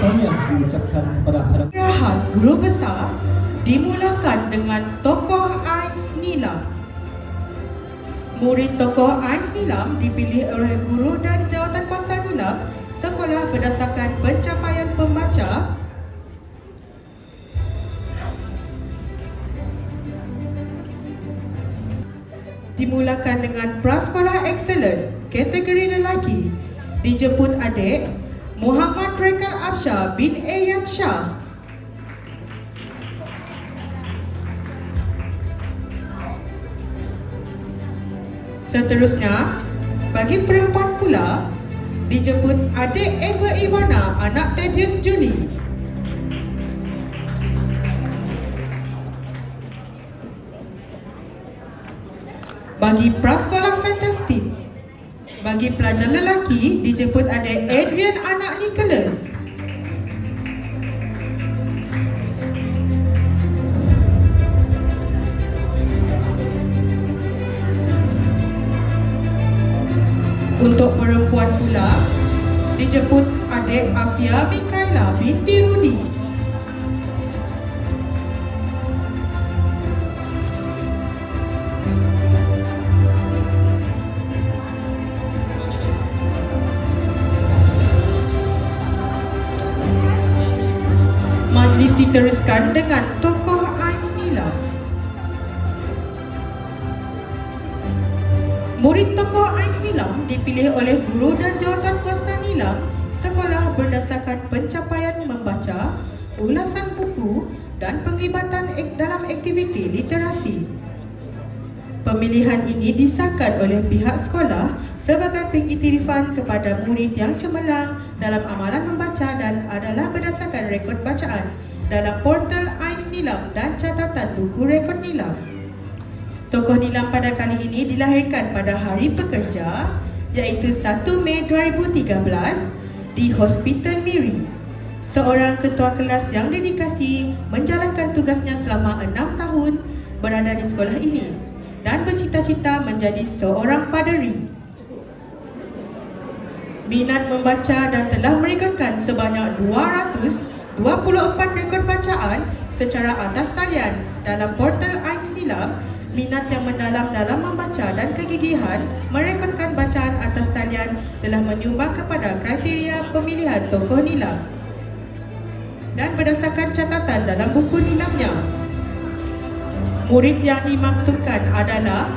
tahniah diucapkan kepada para Khas guru besar dimulakan dengan tokoh Ais Nilam. Murid tokoh Ais Nilam dipilih oleh guru dan jawatankuasa Nilam sekolah berdasarkan pencapaian pembaca, dimulakan dengan prasekolah excellent kategori lelaki, dijemput adik Muhammad Rekal Afshar bin Ayat Shah. Seterusnya, bagi perempuan pula, dijemput adik Eva Ivana, anak Thaddeus Julie. Bagi prasekolah fantastik, bagi pelajar lelaki, dijemput adik Adrian, anak Nicholas. Untuk perempuan pula, dijemput adik Afia Mikaela binti Rudi. Majlis diteruskan dengan tokoh Ais Nilam. Murid tokoh Ais Nilam dipilih oleh guru dan jawatankuasa Nilam sekolah berdasarkan pencapaian membaca, ulasan buku dan penglibatan dalam aktiviti literasi. Pemilihan ini disahkan oleh pihak sekolah sebagai pengiktirafan kepada murid yang cemerlang dalam amalan membaca dan adalah berdasarkan rekod bacaan dalam portal Ais Nilam dan catatan buku rekod Nilam. Tokoh Nilam pada kali ini dilahirkan pada Hari Pekerja iaitu 1 Mei 2013 di Hospital Miri. Seorang ketua kelas yang dedikasi menjalankan tugasnya selama 6 tahun berada di sekolah ini dan bercita-cita menjadi seorang paderi. Minat membaca dan telah merekodkan sebanyak 224 rekod bacaan secara atas talian dalam portal Ais Nilam. Minat yang mendalam dalam membaca dan kegigihan merekodkan bacaan atas talian telah menyumbang kepada kriteria pemilihan tokoh Nilam. Dan berdasarkan catatan dalam buku Nilamnya, murid yang dimaksudkan adalah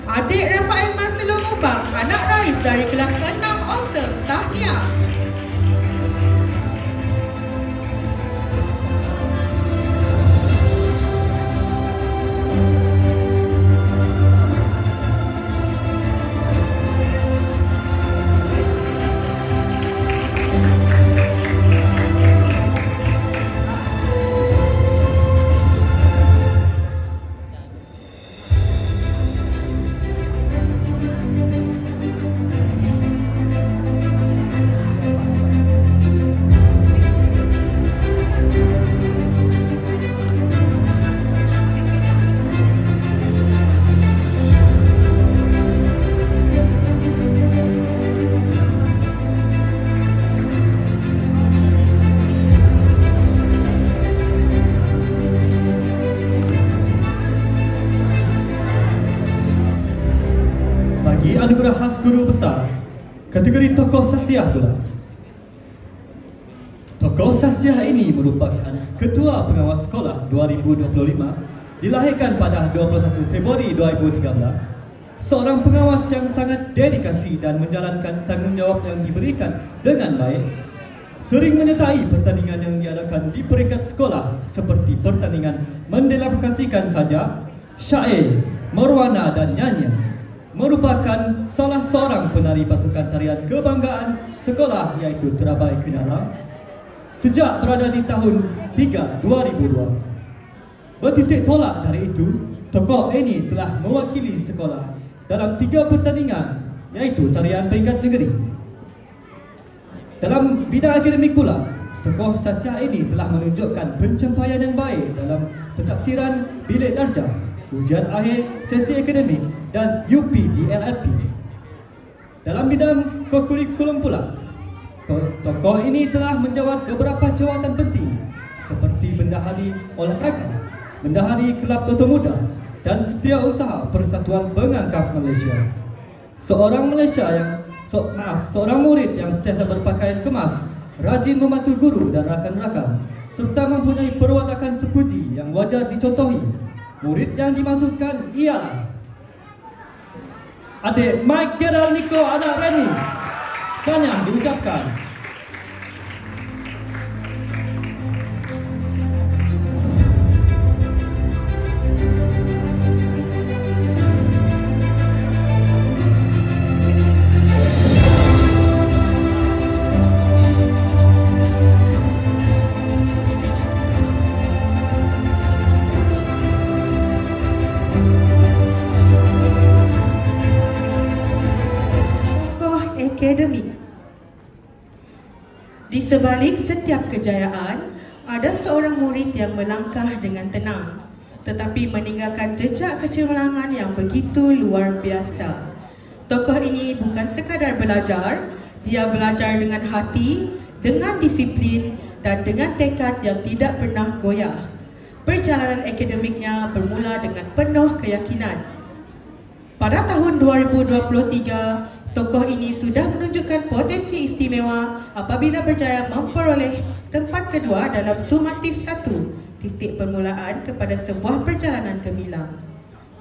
adik Rafael Marcelo Mubang, anak Rais dari kelas 6 Awesome. Tahniah. bagi anugerah khas guru besar kategori tokoh sasiah pula. Tokoh sasiah ini merupakan Ketua Pengawas Sekolah 2025, dilahirkan pada 21 Februari 2013. Seorang pengawas yang sangat dedikasi dan menjalankan tanggungjawab yang diberikan dengan baik. Sering menyertai pertandingan yang diadakan di peringkat sekolah seperti pertandingan mendelaplikasikan saja, syair, merwana dan nyanyian. Merupakan salah seorang penari pasukan tarian kebanggaan sekolah iaitu Terabai Kenalang sejak berada di tahun 3 2002. Bertitik tolak dari itu, tokoh ini telah mewakili sekolah dalam 3 pertandingan iaitu tarian peringkat negeri. Dalam bidang akademik pula, tokoh sasiah ini telah menunjukkan pencapaian yang baik dalam pentaksiran bilik darjah, ujian akhir sesi akademik dan UP di LLP. Dalam bidang kurikulum pula, Tokoh ini telah menjawat beberapa jawatan penting seperti bendahari olahraga, bendahari kelab Toto Muda dan setiausaha Persatuan Pengangkat Malaysia. Seorang murid yang sentiasa berpakaian kemas, rajin membantu guru dan rakan-rakan, serta mempunyai perwatakan terpuji yang wajar dicontohi. Murid yang dimaksudkan ialah adik Mike Gerald Nico anak Reni. Tanya diucapkan. Tokoh akademik. Di sebalik setiap kejayaan, ada seorang murid yang melangkah dengan tenang, tetapi meninggalkan jejak kecemerlangan yang begitu luar biasa. Tokoh ini bukan sekadar belajar, dia belajar dengan hati, dengan disiplin dan dengan tekad yang tidak pernah goyah. Perjalanan akademiknya bermula dengan penuh keyakinan. Pada tahun 2023, tokoh ini sudah menunjukkan potensi istimewa apabila berjaya memperoleh tempat kedua dalam sumatif 1, titik permulaan kepada sebuah perjalanan gemilang.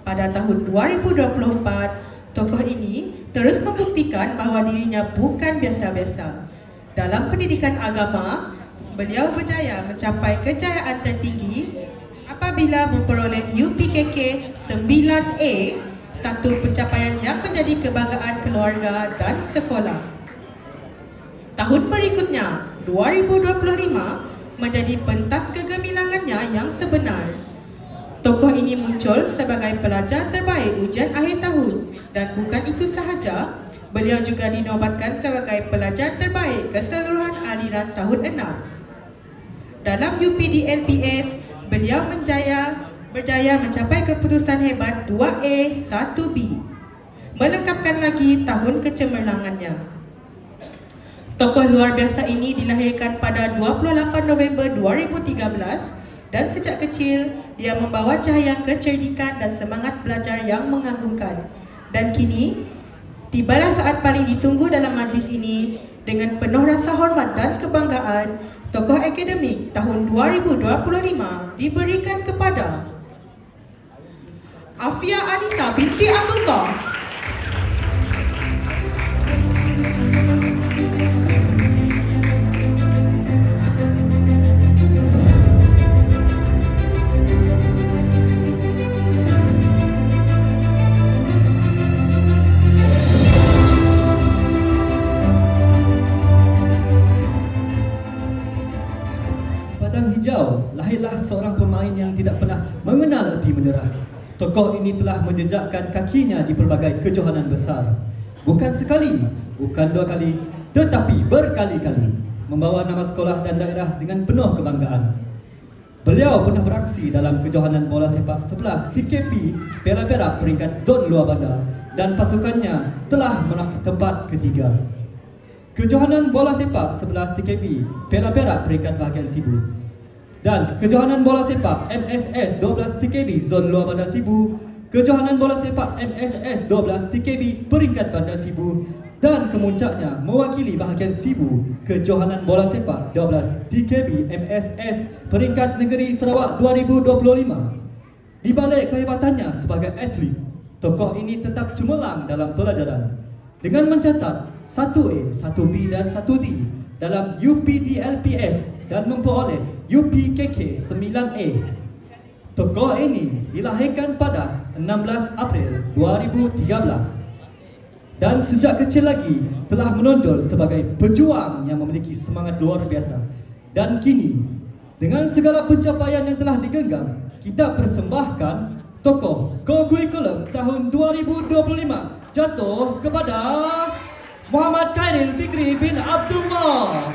Pada tahun 2024, tokoh ini terus membuktikan bahawa dirinya bukan biasa-biasa. Dalam pendidikan agama, beliau berjaya mencapai kejayaan tertinggi apabila memperoleh UPKK 9A, satu pencapaian yang menjadi kebanggaan keluarga dan sekolah. Tahun berikutnya, 2025, menjadi pentas kegemilangannya yang sebenar. Tokoh ini muncul sebagai pelajar terbaik ujian akhir tahun dan bukan itu sahaja, beliau juga dinobatkan sebagai pelajar terbaik keseluruhan aliran tahun 6. Dalam UPD LPS, beliau berjaya mencapai keputusan hebat 2A 1B, melengkapkan lagi tahun kecemerlangannya. Tokoh luar biasa ini dilahirkan pada 28 November 2013 dan sejak kecil dia membawa cahaya kecerdikan dan semangat belajar yang mengagumkan. Dan kini tibalah saat paling ditunggu dalam majlis ini. Dengan penuh rasa hormat dan kebanggaan, tokoh akademik tahun 2025 diberikan kepada Afia Anissa binti Abdullah. Padang Hijau, lahirlah seorang pemain yang tidak pernah mengenal erti menyerah. Tokoh ini telah menjejakkan kakinya di pelbagai kejohanan besar. Bukan sekali, bukan 2 kali, tetapi berkali-kali, membawa nama sekolah dan daerah dengan penuh kebanggaan. Beliau pernah beraksi dalam kejohanan bola sepak 11 TKP Piala Perak peringkat zon luar bandar dan pasukannya telah menang tempat ketiga. Kejohanan bola sepak 11 TKP Piala Perak peringkat bahagian Sibu dan kejohanan bola sepak MSS 12 TKB Zon Luar Bandar Sibu, kejohanan bola sepak MSS 12 TKB peringkat Bandar Sibu dan kemuncaknya mewakili bahagian Sibu, kejohanan bola sepak 12 TKB MSS peringkat negeri Sarawak 2025. Di balik kehebatannya sebagai atlet, tokoh ini tetap cemerlang dalam pelajaran dengan mencatat 1A, 1B dan 1D dalam UPD LPS dan memperoleh UPKK 9A. Tokoh ini dilahirkan pada 16 April 2013 dan sejak kecil lagi telah menonjol sebagai pejuang yang memiliki semangat luar biasa. Dan kini, dengan segala pencapaian yang telah digenggam, kita persembahkan tokoh co-curriculum tahun 2025 jatuh kepada Muhammad Khairil Fikri bin Abdullah.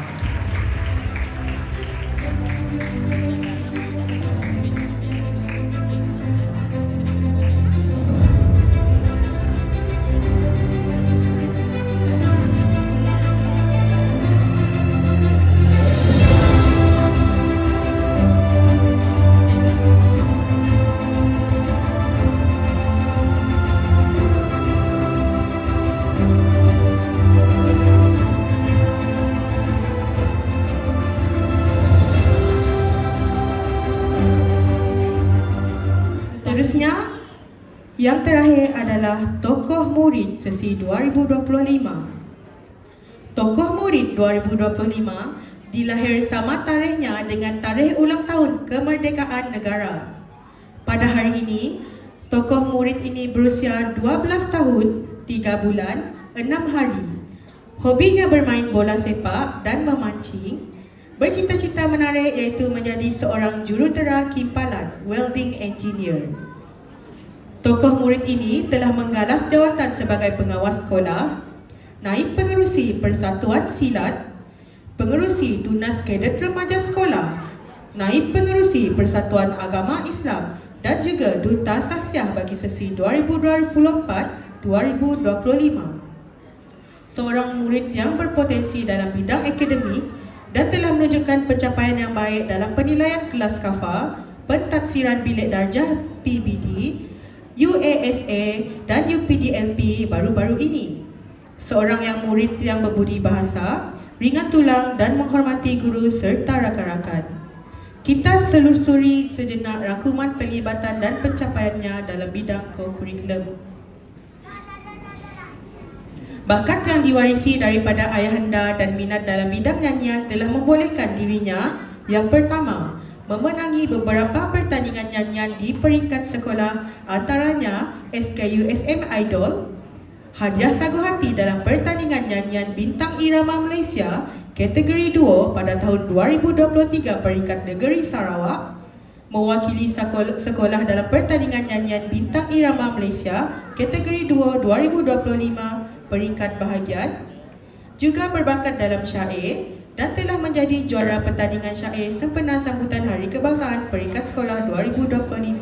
Yang terakhir adalah Tokoh Murid sesi 2025. Tokoh Murid 2025 dilahir sama tarikhnya dengan tarikh ulang tahun kemerdekaan negara. Pada hari ini, tokoh murid ini berusia 12 tahun, 3 bulan, 6 hari. Hobinya bermain bola sepak dan memancing. Bercita-cita menarik iaitu menjadi seorang jurutera kimpalan, welding engineer. Tokoh murid ini telah menggalas jawatan sebagai pengawas sekolah, naib pengerusi Persatuan Silat, pengerusi Tunas Kadet Remaja Sekolah, naib pengerusi Persatuan Agama Islam dan juga Duta Sasiah bagi sesi 2024-2025. Seorang murid yang berpotensi dalam bidang akademik dan telah menunjukkan pencapaian yang baik dalam penilaian kelas KAFA, pentadsiran bilik darjah PBD, UASA dan UPDLP baru-baru ini. Seorang yang murid yang berbudi bahasa, ringan tulang dan menghormati guru serta rakan-rakan. Kita selusuri sejenak rangkuman pelibatan dan pencapaiannya dalam bidang co-kurikulum. Bakat yang diwarisi daripada ayahanda dan minat dalam bidang nyanyian telah membolehkan dirinya yang pertama, memenangi beberapa pertandingan nyanyian di peringkat sekolah, antaranya SKUSM Idol, hadiah sagu hati dalam pertandingan nyanyian Bintang Irama Malaysia kategori duo pada tahun 2023 peringkat negeri Sarawak, mewakili sekolah dalam pertandingan nyanyian Bintang Irama Malaysia kategori duo 2025 peringkat bahagian, juga berbakat dalam syair dan telah menjadi juara pertandingan syair sempena sambutan Hari Kebangsaan peringkat sekolah 2025.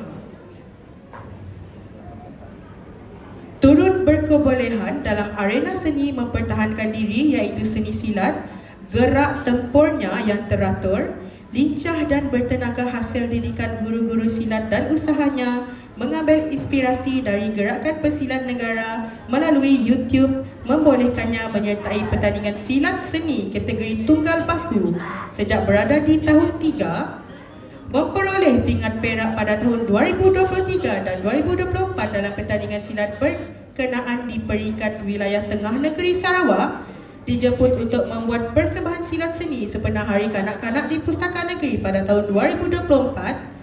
Turut berkebolehan dalam arena seni mempertahankan diri iaitu seni silat, gerak tempurnya yang teratur, lincah dan bertenaga hasil didikan guru-guru silat dan usahanya mengambil inspirasi dari gerakan pesilat negara melalui YouTube membolehkannya menyertai pertandingan silat seni kategori tunggal baku sejak berada di tahun 3, memperoleh pingat perak pada tahun 2023 dan 2024 dalam pertandingan silat berkenaan di peringkat wilayah tengah negeri Sarawak, dijemput untuk membuat persembahan silat seni sempena Hari Kanak-kanak di Pusaka Negeri pada tahun 2024,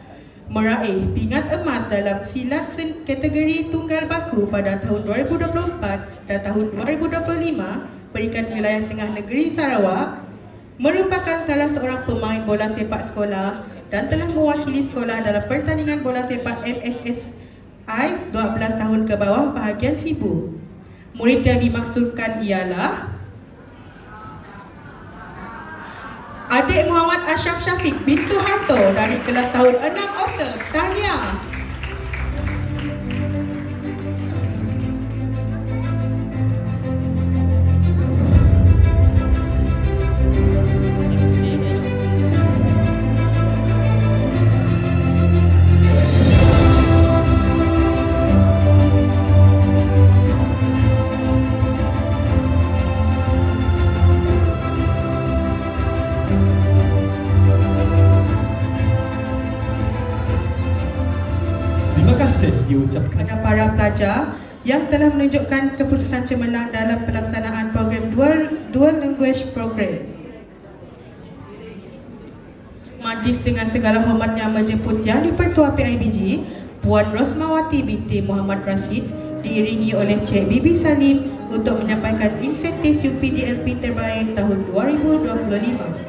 meraih pingat emas dalam silat kategori tunggal baku pada tahun 2024 dan tahun 2025 peringkat wilayah tengah negeri Sarawak, merupakan salah seorang pemain bola sepak sekolah dan telah mewakili sekolah dalam pertandingan bola sepak MSSI 12 tahun ke bawah bahagian Sibu. Murid yang dimaksudkan ialah adik Muhammad Ashraf Syafiq bin Suharto dari kelas tahun 6 Awesome. Tahniah. Terima kasih diucapkan Kepada para pelajar yang telah menunjukkan keputusan cemerlang dalam pelaksanaan program Dual Language Program. Majlis dengan segala hormatnya menjemput Yang di-Pertua PIBG Puan Rosmawati binti Muhammad Rashid diiringi oleh Cik Bibi Salim untuk menyampaikan insentif UPDLP terbaik tahun 2025.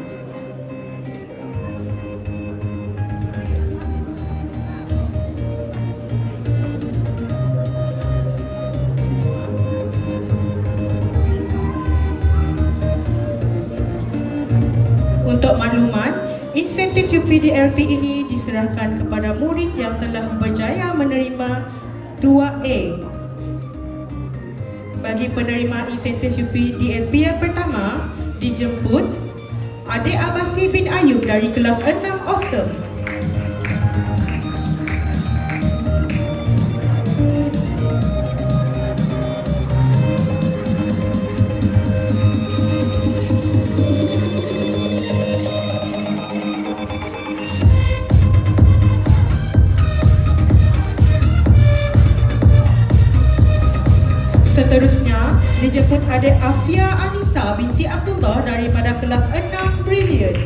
Untuk makluman, insentif UPDLP ini diserahkan kepada murid yang telah berjaya menerima 2A. Bagi penerima insentif UPDLP yang pertama, dijemput adik Abasi bin Ayub dari kelas 6 Awesome. adik Afia Anissa binti Abdullah daripada kelas 6 Brilliant.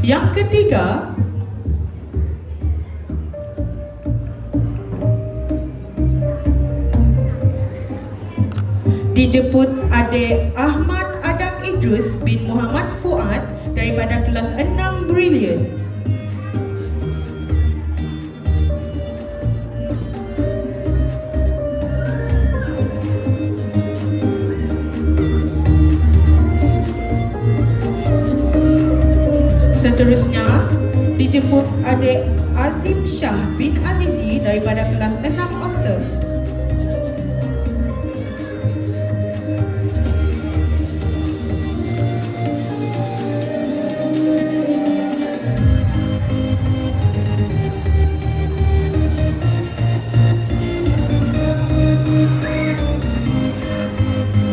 Yang ketiga, dijemput adik Ahmad Adam Idrus bin Muhammad Fuad daripada kelas 6 Brilliant. Seterusnya, dijemput adik Azim Shah bin Azizi daripada kelas 6 Awesome.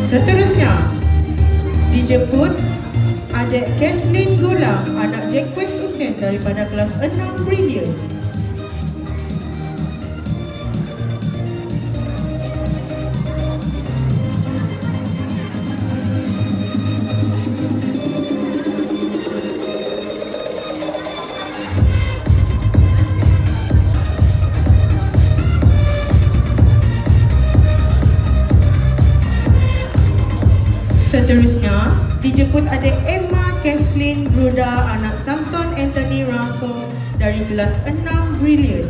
Seterusnya, dijemput adik Kathleen Gulam, anak Jack West Hussein daripada kelas 6 Brilliant. Seterusnya, dijemput adik Emma Kathleen Bruda, anak Samson Anthony Rangko dari kelas 6 Brilliant.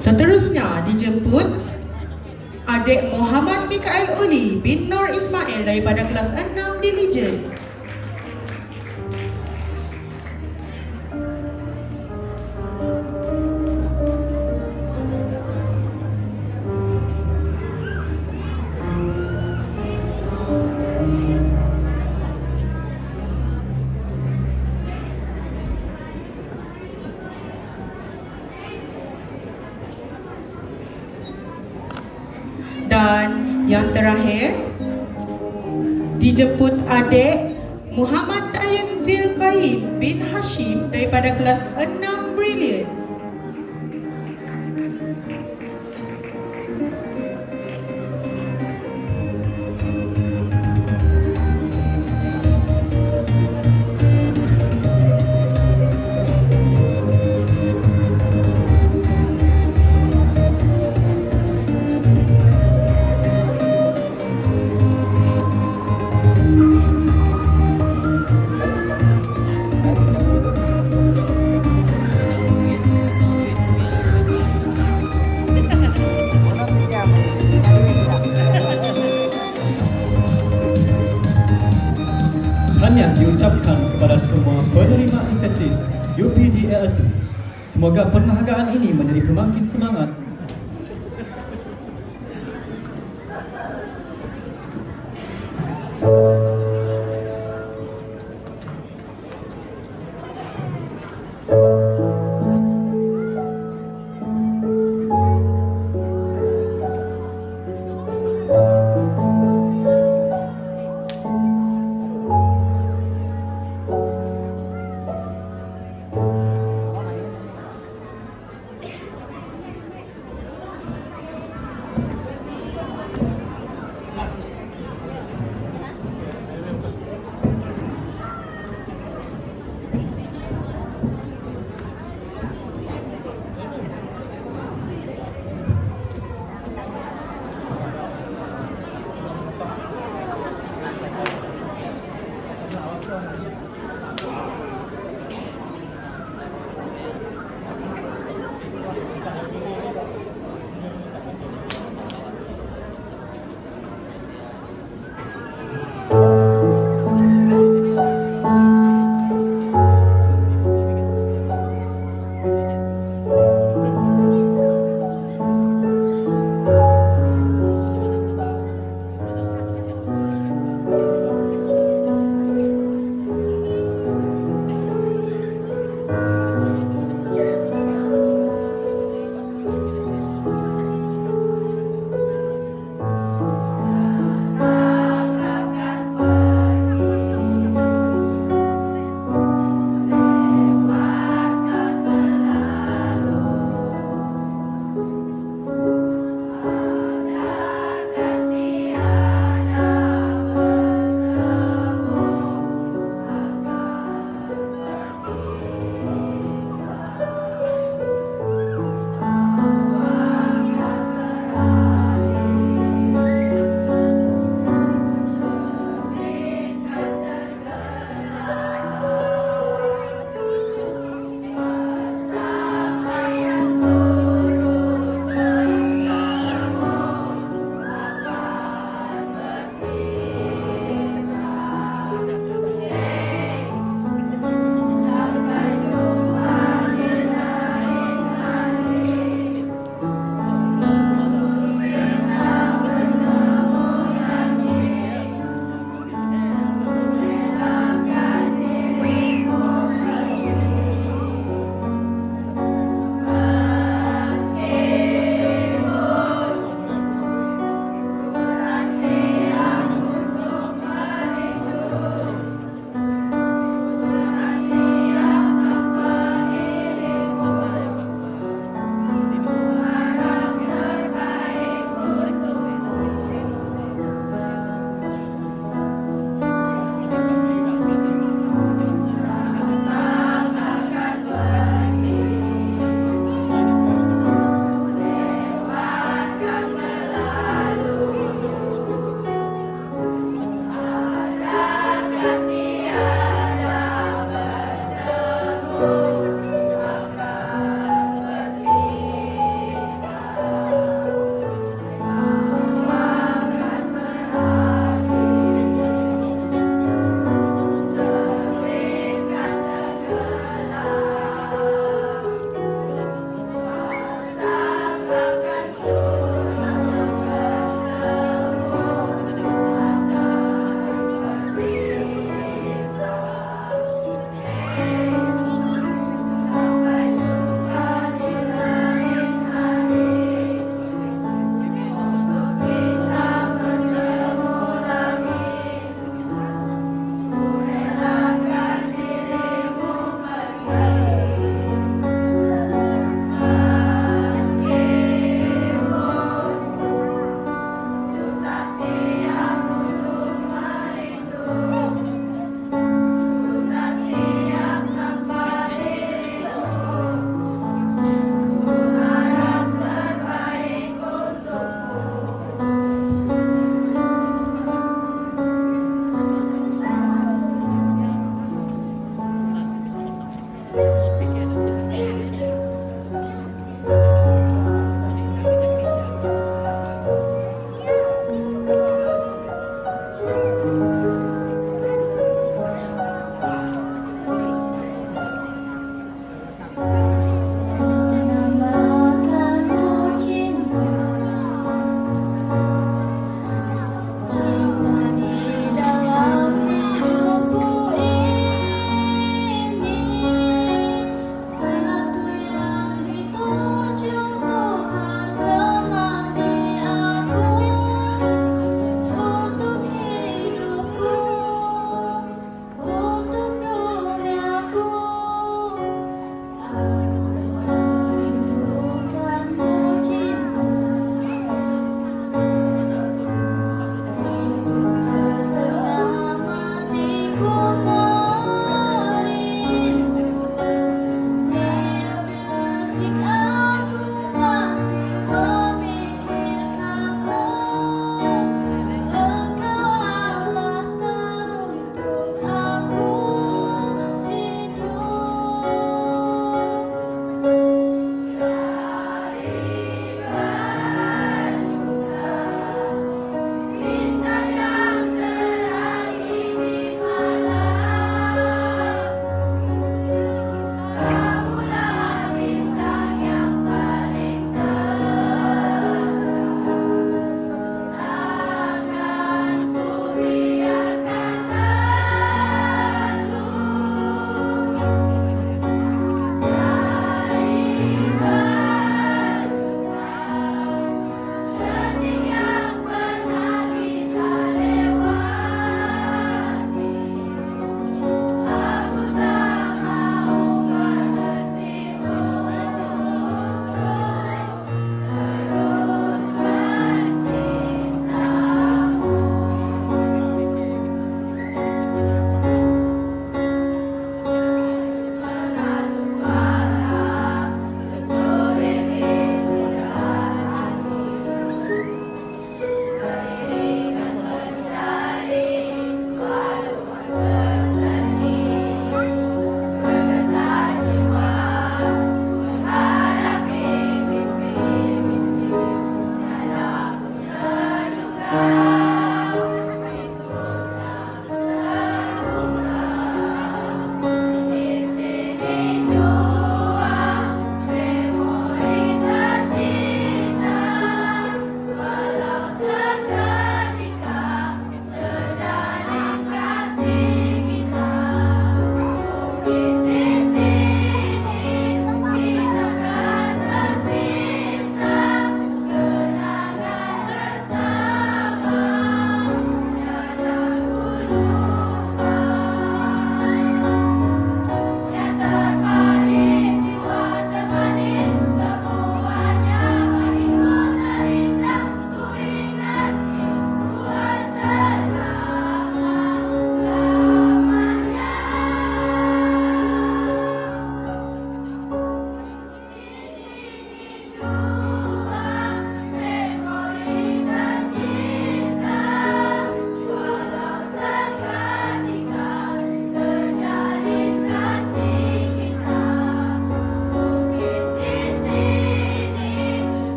Seterusnya, dijemput adik Muhammad Mikael Uli bin Nur Ismail daripada kelas 6 Diligent. Dan yang terakhir, dijemput adik Muhammad Dayan Zilkain bin Hashim daripada kelas 6 Brilliant. Tahniah diucapkan kepada semua penerima insentif UPDLT. Semoga penghargaan ini menjadi pembangkit semangat